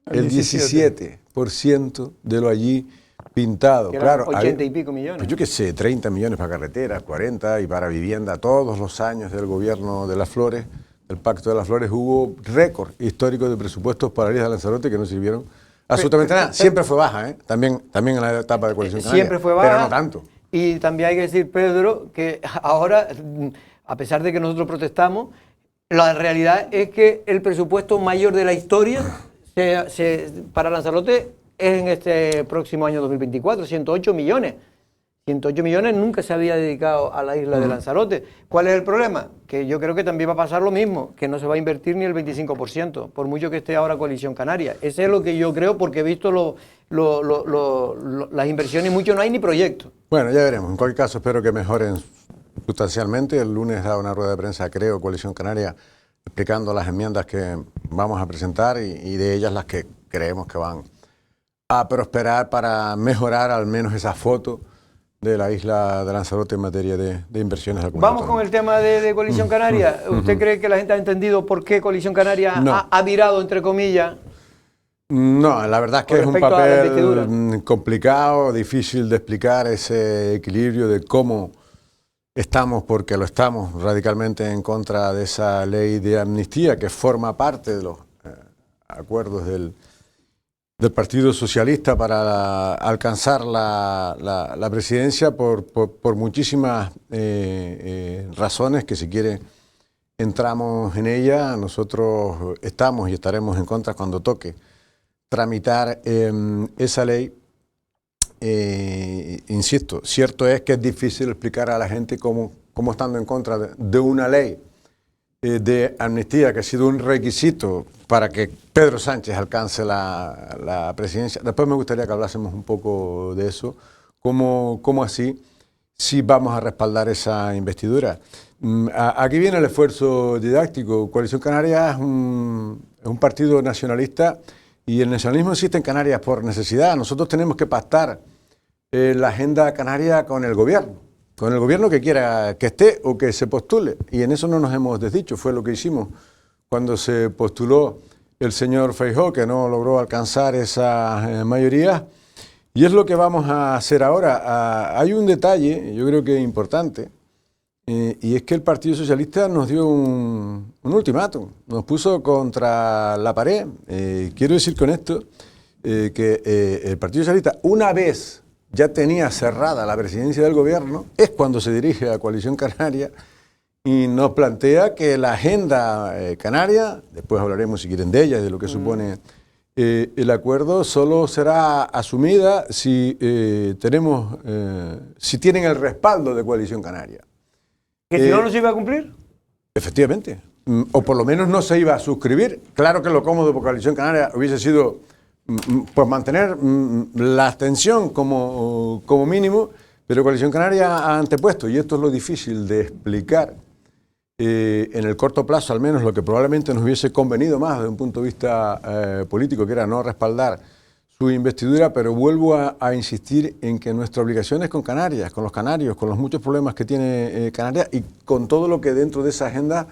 El 17% de lo allí pintado. Que claro, 80 y pico millones. Pues yo qué sé, 30 millones para carreteras, 40 y para vivienda. Todos los años del gobierno de las Flores, del Pacto de las Flores, hubo récord histórico de presupuestos para la isla de Lanzarote que no sirvieron absolutamente nada. Siempre fue baja, ¿eh? También en la etapa de Coalición Canaria. Siempre fue baja. Pero no tanto. Y también hay que decir, Pedro, que ahora, a pesar de que nosotros protestamos, la realidad es que el presupuesto mayor de la historia para Lanzarote es en este próximo año 2024, 108 millones. 108 millones nunca se había dedicado a la isla de Lanzarote. ¿Cuál es el problema? Que yo creo que también va a pasar lo mismo, que no se va a invertir ni el 25%, por mucho que esté ahora Coalición Canaria. Ese es lo que yo creo, porque he visto las inversiones, mucho no hay ni proyectos. Bueno, ya veremos. En cualquier caso, espero que mejoren sustancialmente. El lunes da una rueda de prensa, creo, Coalición Canaria, explicando las enmiendas que vamos a presentar y de ellas las que creemos que van a prosperar para mejorar al menos esa foto de la isla de Lanzarote en materia de inversiones al Vamos con el tema de Coalición Canaria. ¿Usted cree que la gente ha entendido por qué Coalición Canaria ha virado, entre comillas? No, la verdad es que es un papel complicado, difícil de explicar ese equilibrio de cómo estamos, porque lo estamos radicalmente en contra de esa ley de amnistía que forma parte de los acuerdos del Partido Socialista para alcanzar la presidencia por muchísimas razones que, si quiere, entramos en ella. Nosotros estamos y estaremos en contra cuando toque tramitar esa ley. Insisto, cierto es que es difícil explicar a la gente cómo estando en contra de una ley de amnistía que ha sido un requisito para que Pedro Sánchez alcance la presidencia. Después me gustaría que hablásemos un poco de eso, cómo así si vamos a respaldar esa investidura. Aquí viene el esfuerzo didáctico. Coalición Canaria es un partido nacionalista y el nacionalismo existe en Canarias por necesidad. Nosotros tenemos que pactar la agenda canaria con el gobierno que quiera que esté o que se postule. Y en eso no nos hemos desdicho. Fue lo que hicimos cuando se postuló el señor Feijóo, que no logró alcanzar esa mayoría. Y es lo que vamos a hacer ahora. Hay un detalle, yo creo que importante, y es que el Partido Socialista nos dio un ultimátum, nos puso contra la pared. Quiero decir con esto que el Partido Socialista, una vez ya tenía cerrada la presidencia del gobierno, es cuando se dirige a Coalición Canaria y nos plantea que la agenda canaria, después hablaremos si quieren de ella y de lo que supone el acuerdo, solo será asumida si si tienen el respaldo de Coalición Canaria. ¿Que si no se iba a cumplir? Efectivamente. O por lo menos no se iba a suscribir. Claro que lo cómodo por Coalición Canaria hubiese sido pues mantener la abstención como mínimo, pero Coalición Canaria ha antepuesto, y esto es lo difícil de explicar, en el corto plazo al menos, lo que probablemente nos hubiese convenido más desde un punto de vista político, que era no respaldar su investidura, pero vuelvo a insistir en que nuestra obligación es con Canarias, con los canarios, con los muchos problemas que tiene Canarias y con todo lo que dentro de esa agenda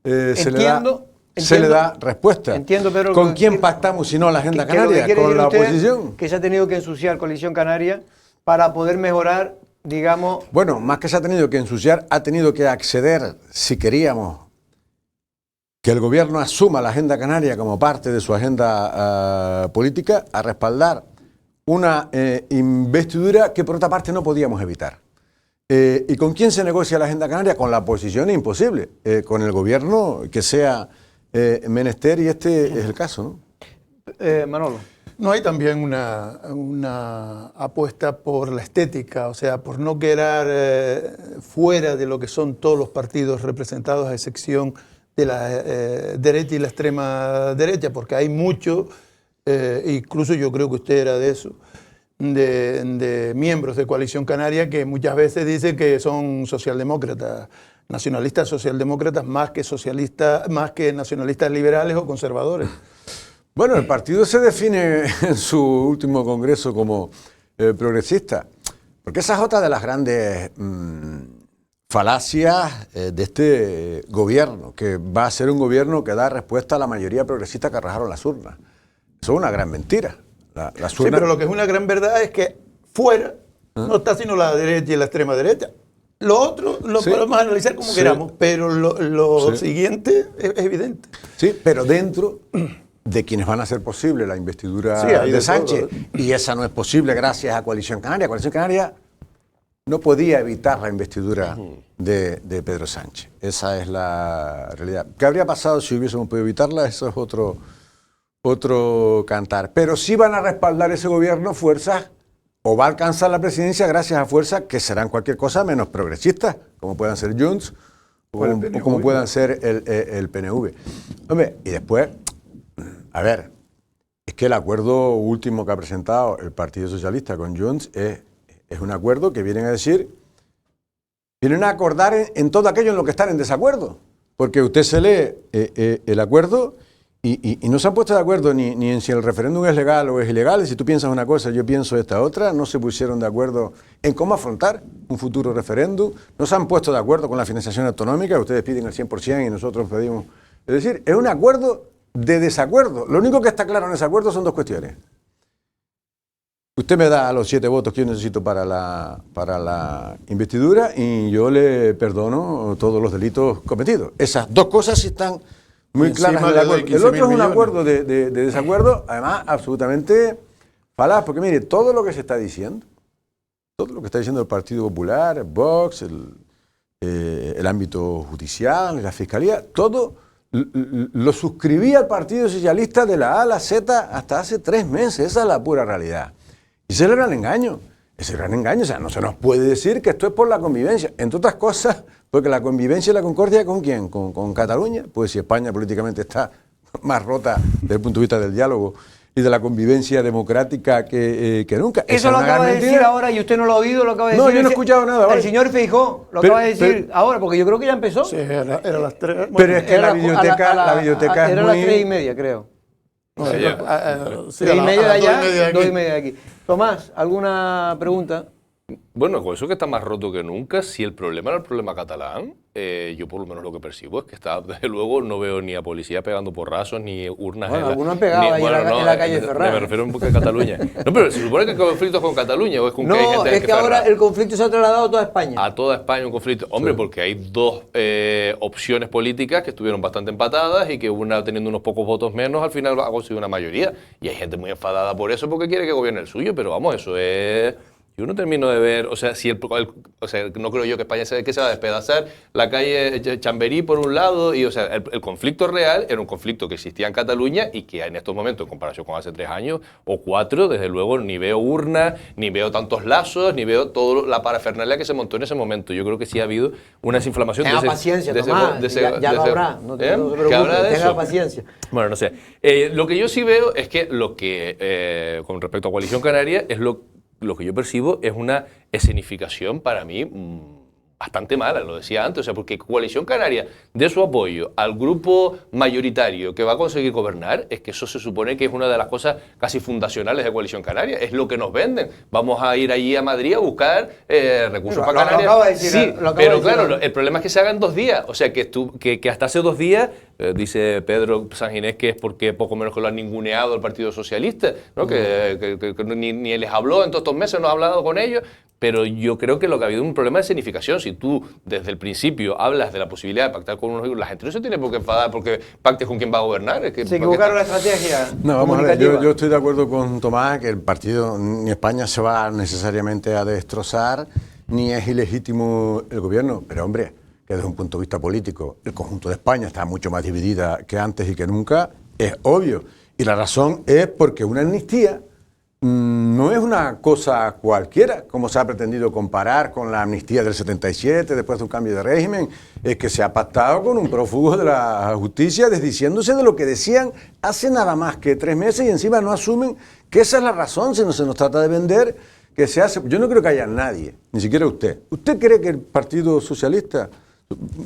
se le da respuesta. Entiendo, pero ¿con quién pactamos si no la agenda canaria? ¿Con la oposición? Que se ha tenido que ensuciar Coalición Canaria para poder mejorar, digamos... Bueno, más que se ha tenido que ensuciar, ha tenido que acceder, si queríamos que el gobierno asuma la agenda canaria como parte de su agenda política, a respaldar una investidura que por otra parte no podíamos evitar. ¿Y con quién se negocia la agenda canaria? Con la oposición es imposible, con el gobierno que sea menester, y este es el caso, ¿no? Manolo. No hay también una apuesta por la estética, o sea, por no quedar fuera de lo que son todos los partidos representados, a excepción de la derecha y la extrema derecha, porque hay mucho, incluso yo creo que usted era de eso, de miembros de Coalición Canaria que muchas veces dicen que son socialdemócratas, nacionalistas socialdemócratas más que nacionalistas liberales o conservadores. Bueno, el partido se define en su último congreso como progresista, porque esa es otra de las grandes falacias de este gobierno, que va a ser un gobierno que da respuesta a la mayoría progresista que arrojaron las urnas. Eso es una gran mentira. Las urnas... Sí, pero lo que es una gran verdad es que fuera no está sino la derecha y la extrema derecha. Lo otro lo podemos analizar como queramos, pero lo siguiente es evidente. Sí, pero dentro de quienes van a hacer posible la investidura de Sánchez, y esa no es posible gracias a Coalición Canaria. Coalición Canaria no podía evitar la investidura de Pedro Sánchez. Esa es la realidad. ¿Qué habría pasado si hubiésemos podido evitarla? Eso es otro cantar. Pero sí van a respaldar ese gobierno fuerzas, o va a alcanzar la presidencia gracias a fuerzas que serán cualquier cosa menos progresistas, como puedan ser Junts o como puedan ser el PNV. Hombre, y después, a ver, es que el acuerdo último que ha presentado el Partido Socialista con Junts es un acuerdo que vienen a acordar en todo aquello en lo que están en desacuerdo. Porque usted se lee el acuerdo y no se han puesto de acuerdo ni en si el referéndum es legal o es ilegal. Y si tú piensas una cosa, yo pienso esta otra. No se pusieron de acuerdo en cómo afrontar un futuro referéndum. No se han puesto de acuerdo con la financiación autonómica. Ustedes piden el 100% y nosotros pedimos. Es decir, es un acuerdo de desacuerdo. Lo único que está claro en ese acuerdo son dos cuestiones. Usted me da los 7 votos que yo necesito para la investidura y yo le perdono todos los delitos cometidos. Esas dos cosas sí están muy claras en el acuerdo. El otro es un acuerdo de desacuerdo, además absolutamente falaz, porque mire, todo lo que se está diciendo, todo lo que está diciendo el Partido Popular, Vox, el ámbito judicial, la Fiscalía, todo lo suscribía el Partido Socialista de la A a la Z hasta hace 3 meses. Esa es la pura realidad. Y ese es el gran engaño. Ese gran engaño, o sea, no se nos puede decir que esto es por la convivencia, entre otras cosas, porque la convivencia y la concordia, ¿con quién? ¿Con Cataluña? Pues si España políticamente está más rota desde el punto de vista del diálogo y de la convivencia democrática que nunca. Eso lo acaba de decir ahora y usted no lo ha oído, lo acaba de decir. No, yo no he escuchado nada. El señor Feijóo lo acaba de decir ahora, porque yo creo que ya empezó. Sí, era las 3. Pero es que la videoteca es era muy... las 3:30, creo. No, Sí, 3:30 de allá, 2:30 de aquí. Tomás, ¿alguna pregunta? Bueno, con eso que está más roto que nunca, si el problema era el problema catalán, yo por lo menos lo que percibo es que desde luego no veo ni a policía pegando porrazos, ni urnas Bueno, algunos han pegado ahí en la calle Ferraz. Me refiero un poco a Cataluña. No, pero se supone que el conflicto es con Cataluña o es con que hay gente es que ahora el conflicto se ha trasladado a toda España. A toda España un conflicto. Hombre, sí. Porque hay dos opciones políticas que estuvieron bastante empatadas y que una teniendo unos pocos votos menos al final ha conseguido una mayoría. Y hay gente muy enfadada por eso porque quiere que gobierne el suyo, pero vamos, eso es... Yo no termino de ver, o sea, no creo yo que España se va a despedazar, la calle Chamberí por un lado, y o sea, el conflicto real era un conflicto que existía en Cataluña y que en estos momentos, en comparación con hace 3 años o 4, desde luego ni veo urnas, ni veo tantos lazos, ni veo toda la parafernalia que se montó en ese momento. Yo creo que sí ha habido una desinflamación. Tenga paciencia, Tomás, ya lo habrá, no te preocupes, tenga paciencia. Bueno, no sé. Lo que yo sí veo es que con respecto a Coalición Canaria, es lo que yo percibo es una escenificación para mí bastante mala, lo decía antes, o sea, porque Coalición Canaria dé su apoyo al grupo mayoritario que va a conseguir gobernar, es que eso se supone que es una de las cosas casi fundacionales de Coalición Canaria, es lo que nos venden. Vamos a ir allí a Madrid a buscar recursos para Canarias. Lo acaba de decir, sí, pero claro, el problema es que se haga en 2 días, o sea, que hasta hace 2 días, dice Pedro Sanginés que es porque poco menos que lo han ninguneado el Partido Socialista, ¿no? Que ni les habló en todos estos meses, no ha hablado con ellos. Pero yo creo que lo que ha habido es un problema de escenificación. Si tú desde el principio hablas de la posibilidad de pactar con unos, la gente no se tiene por qué enfadar porque pactes con quien va a gobernar. Es que, se equivocaron la estrategia. No, vamos a ver, yo estoy de acuerdo con Tomás que el partido, ni España se va necesariamente a destrozar, ni es ilegítimo el gobierno. Pero hombre, que desde un punto de vista político el conjunto de España está mucho más dividida que antes y que nunca, es obvio. Y la razón es porque una amnistía no es una cosa cualquiera, como se ha pretendido comparar con la amnistía del 77, después de un cambio de régimen, es que se ha pactado con un prófugo de la justicia, desdiciéndose de lo que decían hace nada más que 3 meses y encima no asumen que esa es la razón, si no se nos trata de vender, que se hace. Yo no creo que haya nadie, ni siquiera usted. ¿Usted cree que el Partido Socialista,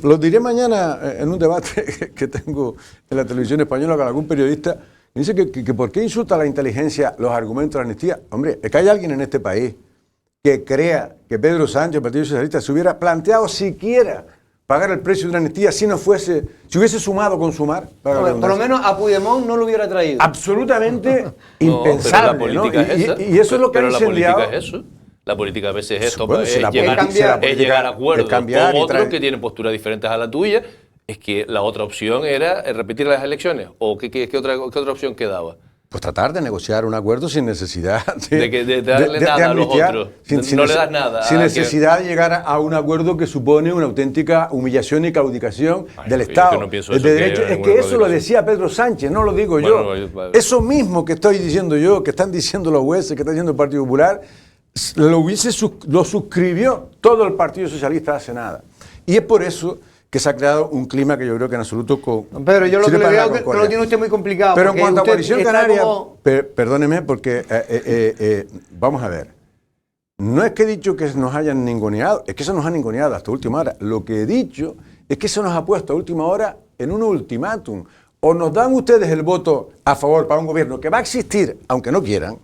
lo diré mañana en un debate que tengo en la televisión española con algún periodista, dice que por qué insulta a la inteligencia los argumentos de la amnistía? Hombre, es que hay alguien en este país que crea que Pedro Sánchez, el Partido Socialista, se hubiera planteado siquiera pagar el precio de una amnistía si hubiese sumado con sumar. Por lo menos a Puigdemont no lo hubiera traído. Absolutamente impensable. Pero la política es esa. Y eso es lo que ha incendiado. La política es eso. La política a veces es esto, bueno, es llegar a acuerdos con otros que tienen posturas diferentes a la tuya. Es que la otra opción era repetir las elecciones. ¿O qué otra opción quedaba? pues tratar de negociar un acuerdo sin necesidad de darle nada a los otros. No le das nada. Sin necesidad de llegar a un acuerdo que supone una auténtica humillación y claudicación del Estado. Yo no pienso Es que eso lo decía Pedro Sánchez, no lo digo yo. Eso mismo que estoy diciendo yo, que están diciendo los jueces, que está diciendo el Partido Popular, lo suscribió todo el Partido Socialista hace nada. Y es por eso que se ha creado un clima que yo creo que en absoluto... Pedro, yo lo que le veo que lo tiene usted muy complicado. Pero en cuanto a Coalición Canaria, perdóneme, porque vamos a ver, no es que he dicho que nos hayan ninguneado, es que se nos ha ninguneado hasta última hora. Lo que he dicho es que se nos ha puesto a última hora en un ultimátum. O nos dan ustedes el voto a favor para un gobierno que va a existir, aunque no quieran,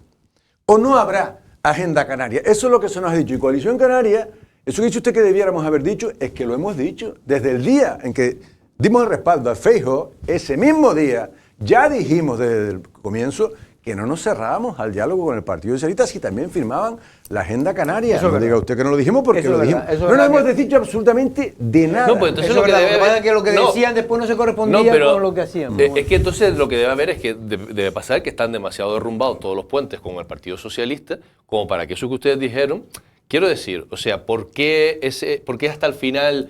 o no habrá agenda canaria. Eso es lo que se nos ha dicho. Y Coalición Canaria... Eso que dice usted que debiéramos haber dicho es que lo hemos dicho desde el día en que dimos el respaldo a Feijóo. Ese mismo día ya dijimos desde el comienzo que no nos cerrábamos al diálogo con el Partido Socialista si también firmaban la agenda canaria. No diga usted que no lo dijimos porque lo dijimos. No nos hemos dicho absolutamente de nada. No, pues entonces lo que decían después no se correspondía con lo que hacían. Es que entonces lo que debe haber es que debe pasar que están demasiado derrumbados todos los puentes con el Partido Socialista como para que eso que ustedes dijeron... Quiero decir, o sea, ¿por qué hasta el final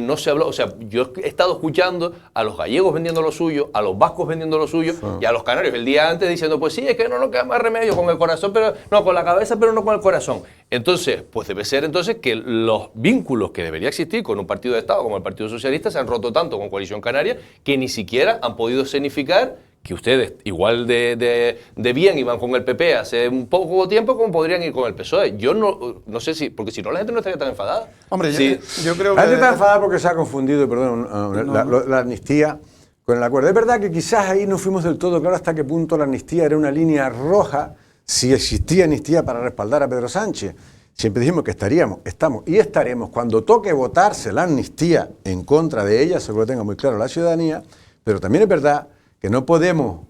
no se habló? O sea, yo he estado escuchando a los gallegos vendiendo lo suyo, a los vascos vendiendo lo suyo y a los canarios el día antes diciendo, pues sí, es que no nos queda más remedio con el corazón, pero no con la cabeza, pero no con el corazón. Entonces, pues debe ser entonces que los vínculos que debería existir con un partido de Estado como el Partido Socialista se han roto tanto con Coalición Canaria que ni siquiera han podido escenificar que ustedes igual de bien iban con el PP hace un poco tiempo como podrían ir con el PSOE. Yo no sé si, porque si no la gente no estaría tan enfadada. Hombre, sí. yo creo que... La gente está enfadada porque se ha confundido, la amnistía con el acuerdo. Es verdad que quizás ahí no fuimos del todo claro hasta qué punto la amnistía era una línea roja, si existía amnistía para respaldar a Pedro Sánchez. Siempre dijimos que estamos y estaremos cuando toque votarse la amnistía en contra de ella, seguro que tenga muy claro la ciudadanía, pero también es verdad que no podemos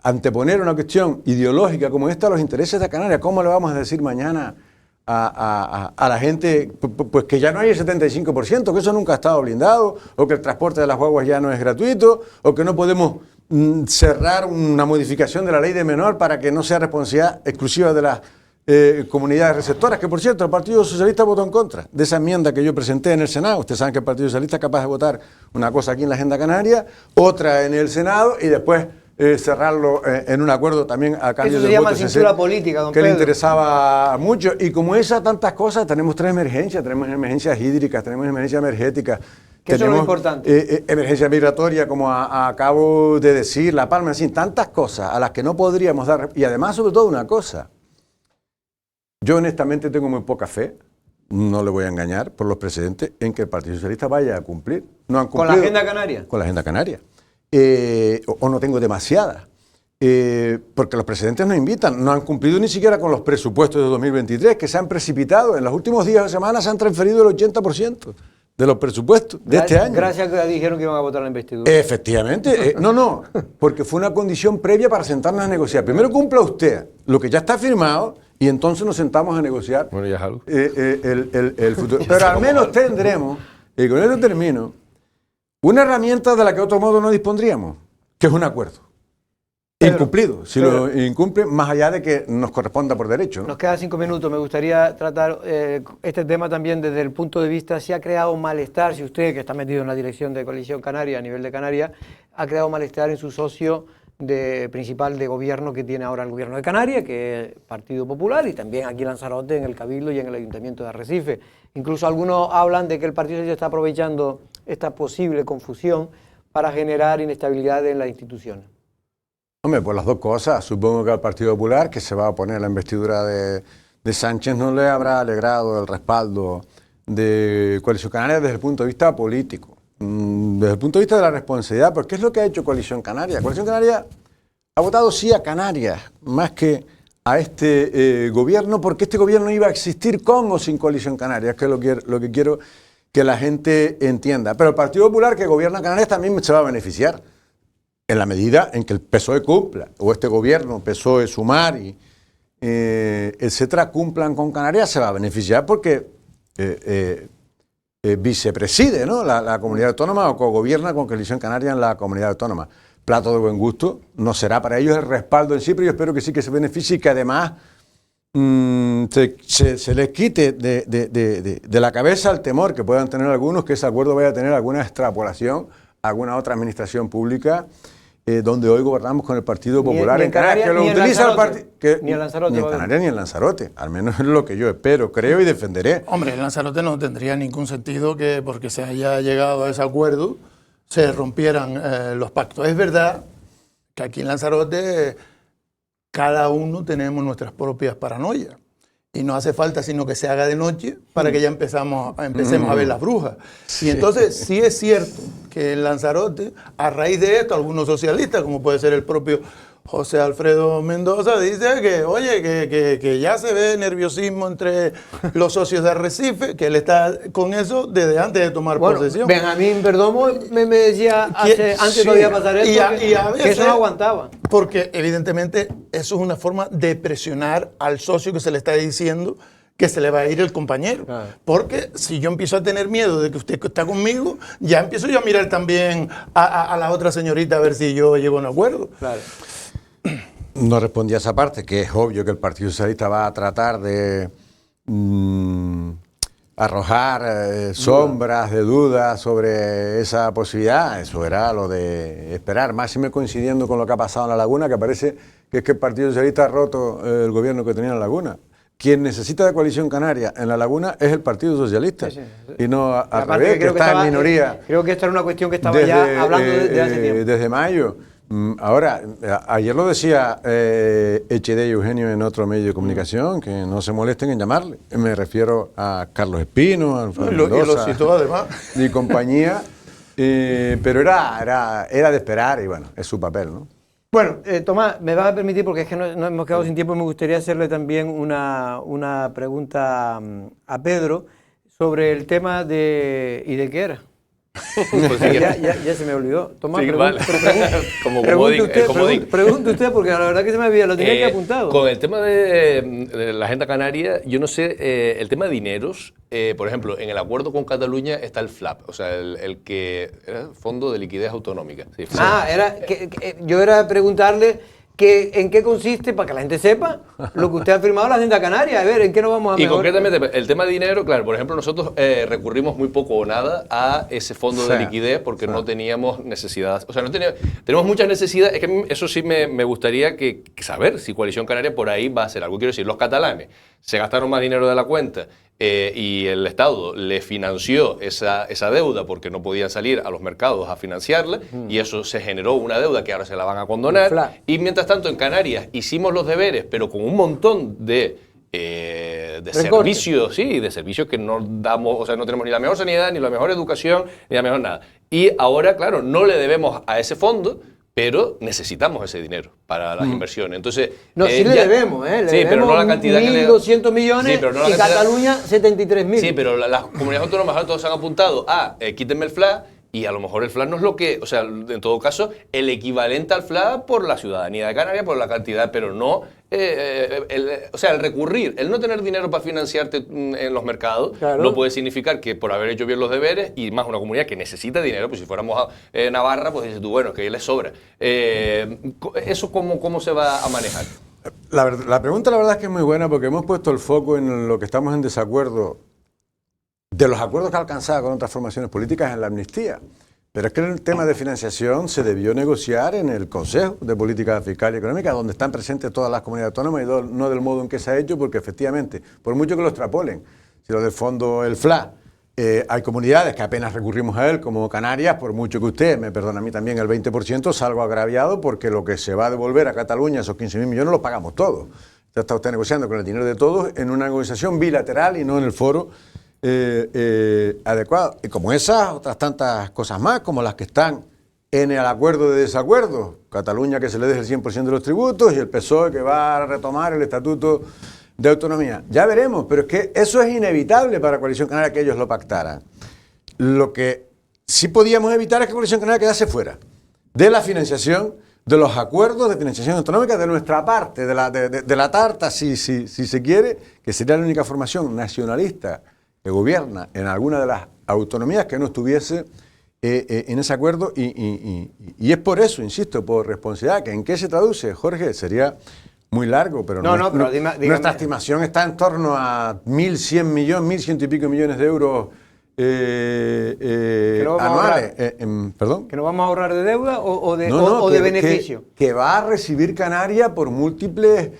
anteponer una cuestión ideológica como esta a los intereses de Canarias. ¿Cómo le vamos a decir mañana a la gente pues que ya no hay el 75%, que eso nunca ha estado blindado, o que el transporte de las guaguas ya no es gratuito, o que no podemos cerrar una modificación de la ley de menor para que no sea responsabilidad exclusiva de las comunidades receptoras, que por cierto el Partido Socialista votó en contra de esa enmienda que yo presenté en el Senado? Ustedes saben que el Partido Socialista es capaz de votar una cosa aquí en la agenda canaria, otra en el Senado y después cerrarlo en un acuerdo también a cambio del voto cintura política, don que Pedro. Le interesaba mucho. Y como esas tantas cosas, tenemos tres emergencias: tenemos emergencias hídricas, tenemos emergencias energéticas, que eso es lo importante. Emergencia migratoria, como acabo de decir, La Palma, en fin, tantas cosas a las que no podríamos dar. Y además, sobre todo, una cosa. Yo honestamente tengo muy poca fe, no le voy a engañar, por los precedentes en que el Partido Socialista vaya a cumplir. No han cumplido. ¿Con la agenda canaria? Con la agenda canaria. O no tengo demasiada. Porque los precedentes nos invitan. No han cumplido ni siquiera con los presupuestos de 2023, que se han precipitado. En los últimos días o semanas se han transferido el 80% de los presupuestos de este año. Gracias a que dijeron que iban a votar la investidura. Efectivamente. No, porque fue una condición previa para sentarnos a negociar. Primero cumpla usted lo que ya está firmado y entonces nos sentamos a negociar el futuro. Pero al menos tendremos, y con esto termino, una herramienta de la que de otro modo no dispondríamos, que es un acuerdo. Incumplido, si lo incumple, más allá de que nos corresponda por derecho, ¿no? Nos quedan 5 minutos, me gustaría tratar este tema también desde el punto de vista, si ha creado malestar, si usted, que está metido en la dirección de Coalición Canaria, a nivel de Canarias, ha creado malestar en su socio principal de gobierno que tiene ahora el gobierno de Canarias, que es Partido Popular, y también aquí en Lanzarote, en el Cabildo y en el Ayuntamiento de Arrecife. Incluso algunos hablan de que el Partido Socialista está aprovechando esta posible confusión para generar inestabilidad en las instituciones. Hombre, pues las dos cosas. Supongo que al Partido Popular, que se va a oponer a la investidura de Sánchez, no le habrá alegrado el respaldo de Coalición Canaria desde el punto de vista político. Desde el punto de vista de la responsabilidad, porque es lo que ha hecho Coalición Canaria. Coalición Canaria ha votado sí a Canarias, más que a este gobierno, porque este gobierno iba a existir con o sin Coalición Canaria, que es lo que quiero que la gente entienda. Pero el Partido Popular, que gobierna Canarias, también se va a beneficiar, en la medida en que el PSOE cumpla, o este gobierno, PSOE, Sumar, etcétera, cumplan con Canarias, se va a beneficiar porque vicepreside, ¿no?, la comunidad autónoma, o cogobierna con Coalición Canaria en la comunidad autónoma. plato de buen gusto, no será para ellos el respaldo en sí, pero yo espero que sí que se beneficie y que además se les quite de la cabeza el temor que puedan tener algunos que ese acuerdo vaya a tener alguna extrapolación a alguna otra administración pública donde hoy gobernamos con el Partido Popular ni en Canarias, que lo ni en utiliza el Lanzarote. partido. Ni en Lanzarote. Ni en Canarias ni en Lanzarote. Al menos es lo que yo espero, creo y defenderé. Hombre, en Lanzarote no tendría ningún sentido que porque se haya llegado a ese acuerdo se rompieran los pactos. Es verdad que aquí en Lanzarote cada uno tenemos nuestras propias paranoias. Y no hace falta sino que se haga de noche para que ya empecemos a ver las brujas. Y entonces sí es cierto que en Lanzarote, a raíz de esto, algunos socialistas, como puede ser el propio José Alfredo Mendoza, dice que, oye, que ya se ve nerviosismo entre los socios de Arrecife, que él está con eso desde antes de tomar posesión. Benjamín Perdomo me decía antes sí, todavía pasar esto, y a veces, que eso no aguantaba. Porque evidentemente eso es una forma de presionar al socio que se le está diciendo que se le va a ir el compañero. Claro. Porque si yo empiezo a tener miedo de que usted está conmigo, ya empiezo yo a mirar también a la otra señorita a ver si yo llego a un acuerdo. Claro. No respondí a esa parte, que es obvio que el Partido Socialista va a tratar de arrojar sombras de dudas sobre esa posibilidad. Eso era lo de esperar, máxime coincidiendo con lo que ha pasado en La Laguna, que parece que es que el Partido Socialista ha roto el gobierno que tenía en La Laguna. Quien necesita de coalición canaria en La Laguna es el Partido Socialista, y no al revés, que está en minoría. Creo que esta era una cuestión que estaba ya hablando desde hace tiempo. Desde mayo. Ahora, ayer lo decía Echede y Eugenio en otro medio de comunicación, que no se molesten en llamarle. Me refiero a Carlos Espino, a Alfredo Mendoza, y lo citó además. Y compañía, pero era de esperar y bueno, es su papel, ¿no? Bueno, Tomás, me vas a permitir, porque es que no hemos quedado sin tiempo, y me gustaría hacerle también una pregunta a Pedro sobre el tema de... ¿Y de qué era? Pues sí, ya se me olvidó. Tomás, sí, vale. pregunte usted, porque la verdad que se me había, lo tenía que apuntado. Con el tema de la agenda canaria, yo no sé, el tema de dineros, por ejemplo, en el acuerdo con Cataluña está el FLAP, o sea, el que era Fondo de Liquidez Autonómica. Sí, yo era preguntarle en qué consiste, para que la gente sepa, lo que usted ha firmado la agenda canaria. A ver, ¿en qué nos vamos a mejorar? Y concretamente, el tema de dinero, claro, por ejemplo, nosotros recurrimos muy poco o nada a ese fondo de liquidez porque no teníamos necesidad. O sea, tenemos muchas necesidades. Es que a mí eso sí me gustaría que saber si Coalición Canaria por ahí va a hacer algo. Quiero decir, los catalanes se gastaron más dinero de la cuenta y el Estado le financió esa deuda porque no podían salir a los mercados a financiarla y eso se generó una deuda que ahora se la van a condonar. Y mientras tanto en Canarias hicimos los deberes, pero con un montón de servicios, de servicios que no damos, o sea, no tenemos ni la mejor sanidad, ni la mejor educación, ni la mejor nada. Y ahora, claro, no le debemos a ese fondo, pero necesitamos ese dinero para las inversiones. Entonces, sí le debemos, le sí, debemos pero no la cantidad 1.200 millones, sí, pero no y Cataluña 73.000. Sí, pero las comunidades autónomas todos se han apuntado a quítenme el FLA, y a lo mejor el FLA no es lo que, o sea, en todo caso, el equivalente al FLA por la ciudadanía de Canarias, por la cantidad, pero no, o sea, el recurrir, el no tener dinero para financiarte en los mercados, no puede significar que por haber hecho bien los deberes, y más una comunidad que necesita dinero, pues si fuéramos a Navarra, pues dices tú, bueno, que les sobra. ¿Eso cómo se va a manejar? La pregunta la verdad es que es muy buena porque hemos puesto el foco en lo que estamos en desacuerdo de los acuerdos que ha alcanzado con otras formaciones políticas en la amnistía. Pero es que el tema de financiación se debió negociar en el Consejo de Política Fiscal y Económica, donde están presentes todas las comunidades autónomas y no del modo en que se ha hecho, porque efectivamente, por mucho que lo extrapolen, si lo del fondo, el FLA, hay comunidades que apenas recurrimos a él, como Canarias, por mucho que usted me perdone a mí también el 20%, salgo agraviado porque lo que se va a devolver a Cataluña, esos 15.000 millones, los pagamos todos. Ya está usted negociando con el dinero de todos en una negociación bilateral y no en el foro adecuado. Y como esas, otras tantas cosas más, como las que están en el acuerdo de desacuerdo. Cataluña que se le deje el 100% de los tributos y el PSOE que va a retomar el Estatuto de Autonomía. Ya veremos, pero es que eso es inevitable para Coalición Canaria que ellos lo pactaran. Lo que sí podíamos evitar es que Coalición Canaria quedase fuera de la financiación, de los acuerdos de financiación autonómica de nuestra parte, de la tarta, si se quiere, que sería la única formación nacionalista que gobierna en alguna de las autonomías que no estuviese en ese acuerdo y es por eso, insisto, por responsabilidad. ¿En qué se traduce, Jorge? Sería muy largo, pero, pero dígame. Nuestra estimación está en torno a 1.100 millones, 1.100 y pico millones de euros anuales. ¿Perdón? ¿Que nos vamos a ahorrar de deuda o de beneficio? Que va a recibir Canarias por múltiples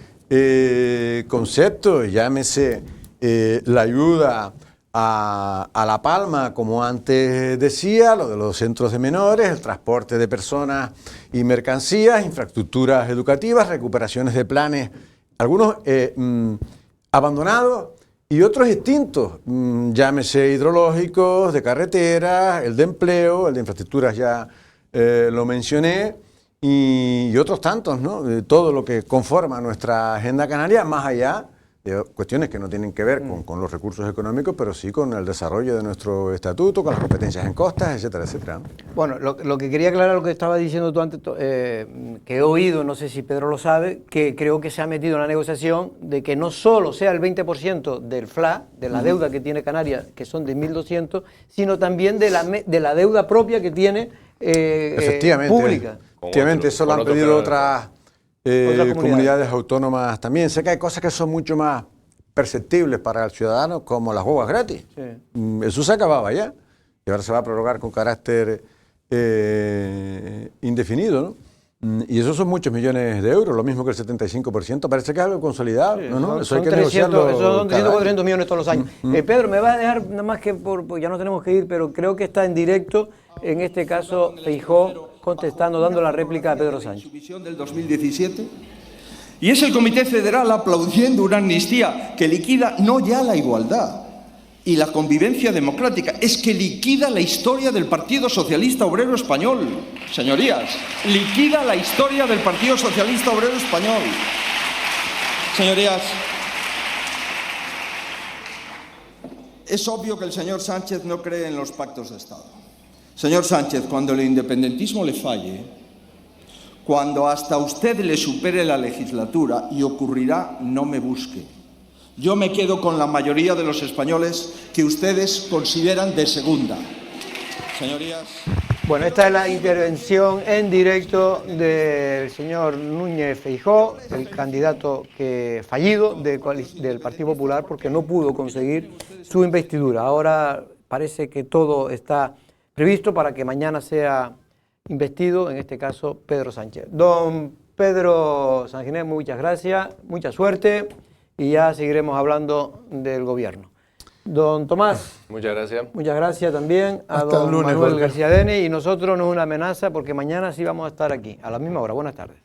conceptos, llámese la ayuda a La Palma, como antes decía, lo de los centros de menores, el transporte de personas y mercancías, infraestructuras educativas, recuperaciones de planes, algunos abandonados y otros extintos, llámese hidrológicos, de carreteras, el de empleo, el de infraestructuras ya lo mencioné, y otros tantos, ¿no? Todo lo que conforma nuestra agenda canaria, más allá de cuestiones que no tienen que ver con los recursos económicos, pero sí con el desarrollo de nuestro estatuto, con las competencias en costas, etcétera, etcétera. Bueno, lo que quería aclarar, lo que estaba diciendo tú antes, que he oído, no sé si Pedro lo sabe, que creo que se ha metido en la negociación de que no solo sea el 20% del FLA, de la deuda que tiene Canarias, que son de 1.200, sino también de la deuda propia que tiene pública. Efectivamente, eso lo han pedido otras comunidades autónomas también. Sé que hay cosas que son mucho más perceptibles para el ciudadano, como las guaguas gratis. Sí. Eso se acababa ya y ahora se va a prorrogar con carácter indefinido, ¿no? Y esos son muchos millones de euros, lo mismo que el 75%. Parece que es algo consolidado. Sí, eso hay que negociarlo. Esos son 300 400 millones todos los años. Pedro, me vas a dejar, nada más que ya no tenemos que ir, pero creo que está en directo, en este caso, Feijóo, contestando, dando la réplica a Pedro Sánchez. En su visión del 2017, y es el Comité Federal aplaudiendo una amnistía que liquida no ya la igualdad y la convivencia democrática, es que liquida la historia del Partido Socialista Obrero Español. Señorías, liquida la historia del Partido Socialista Obrero Español. Señorías, es obvio que el señor Sánchez no cree en los pactos de Estado. Señor Sánchez, cuando el independentismo le falle, cuando hasta usted le supere la legislatura, y ocurrirá, no me busque. Yo me quedo con la mayoría de los españoles que ustedes consideran de segunda. Señorías. Bueno, esta es la intervención en directo del señor Núñez Feijóo, el candidato fallido del Partido Popular, porque no pudo conseguir su investidura. Ahora parece que todo está previsto para que mañana sea investido, en este caso, Pedro Sánchez. Don Pedro Sanginés, muchas gracias, mucha suerte y ya seguiremos hablando del gobierno. Don Tomás. Muchas gracias. Muchas gracias también a Hasta don el lunes, Manuel Jorge. García Dene, y nosotros no es una amenaza porque mañana sí vamos a estar aquí, a la misma hora. Buenas tardes.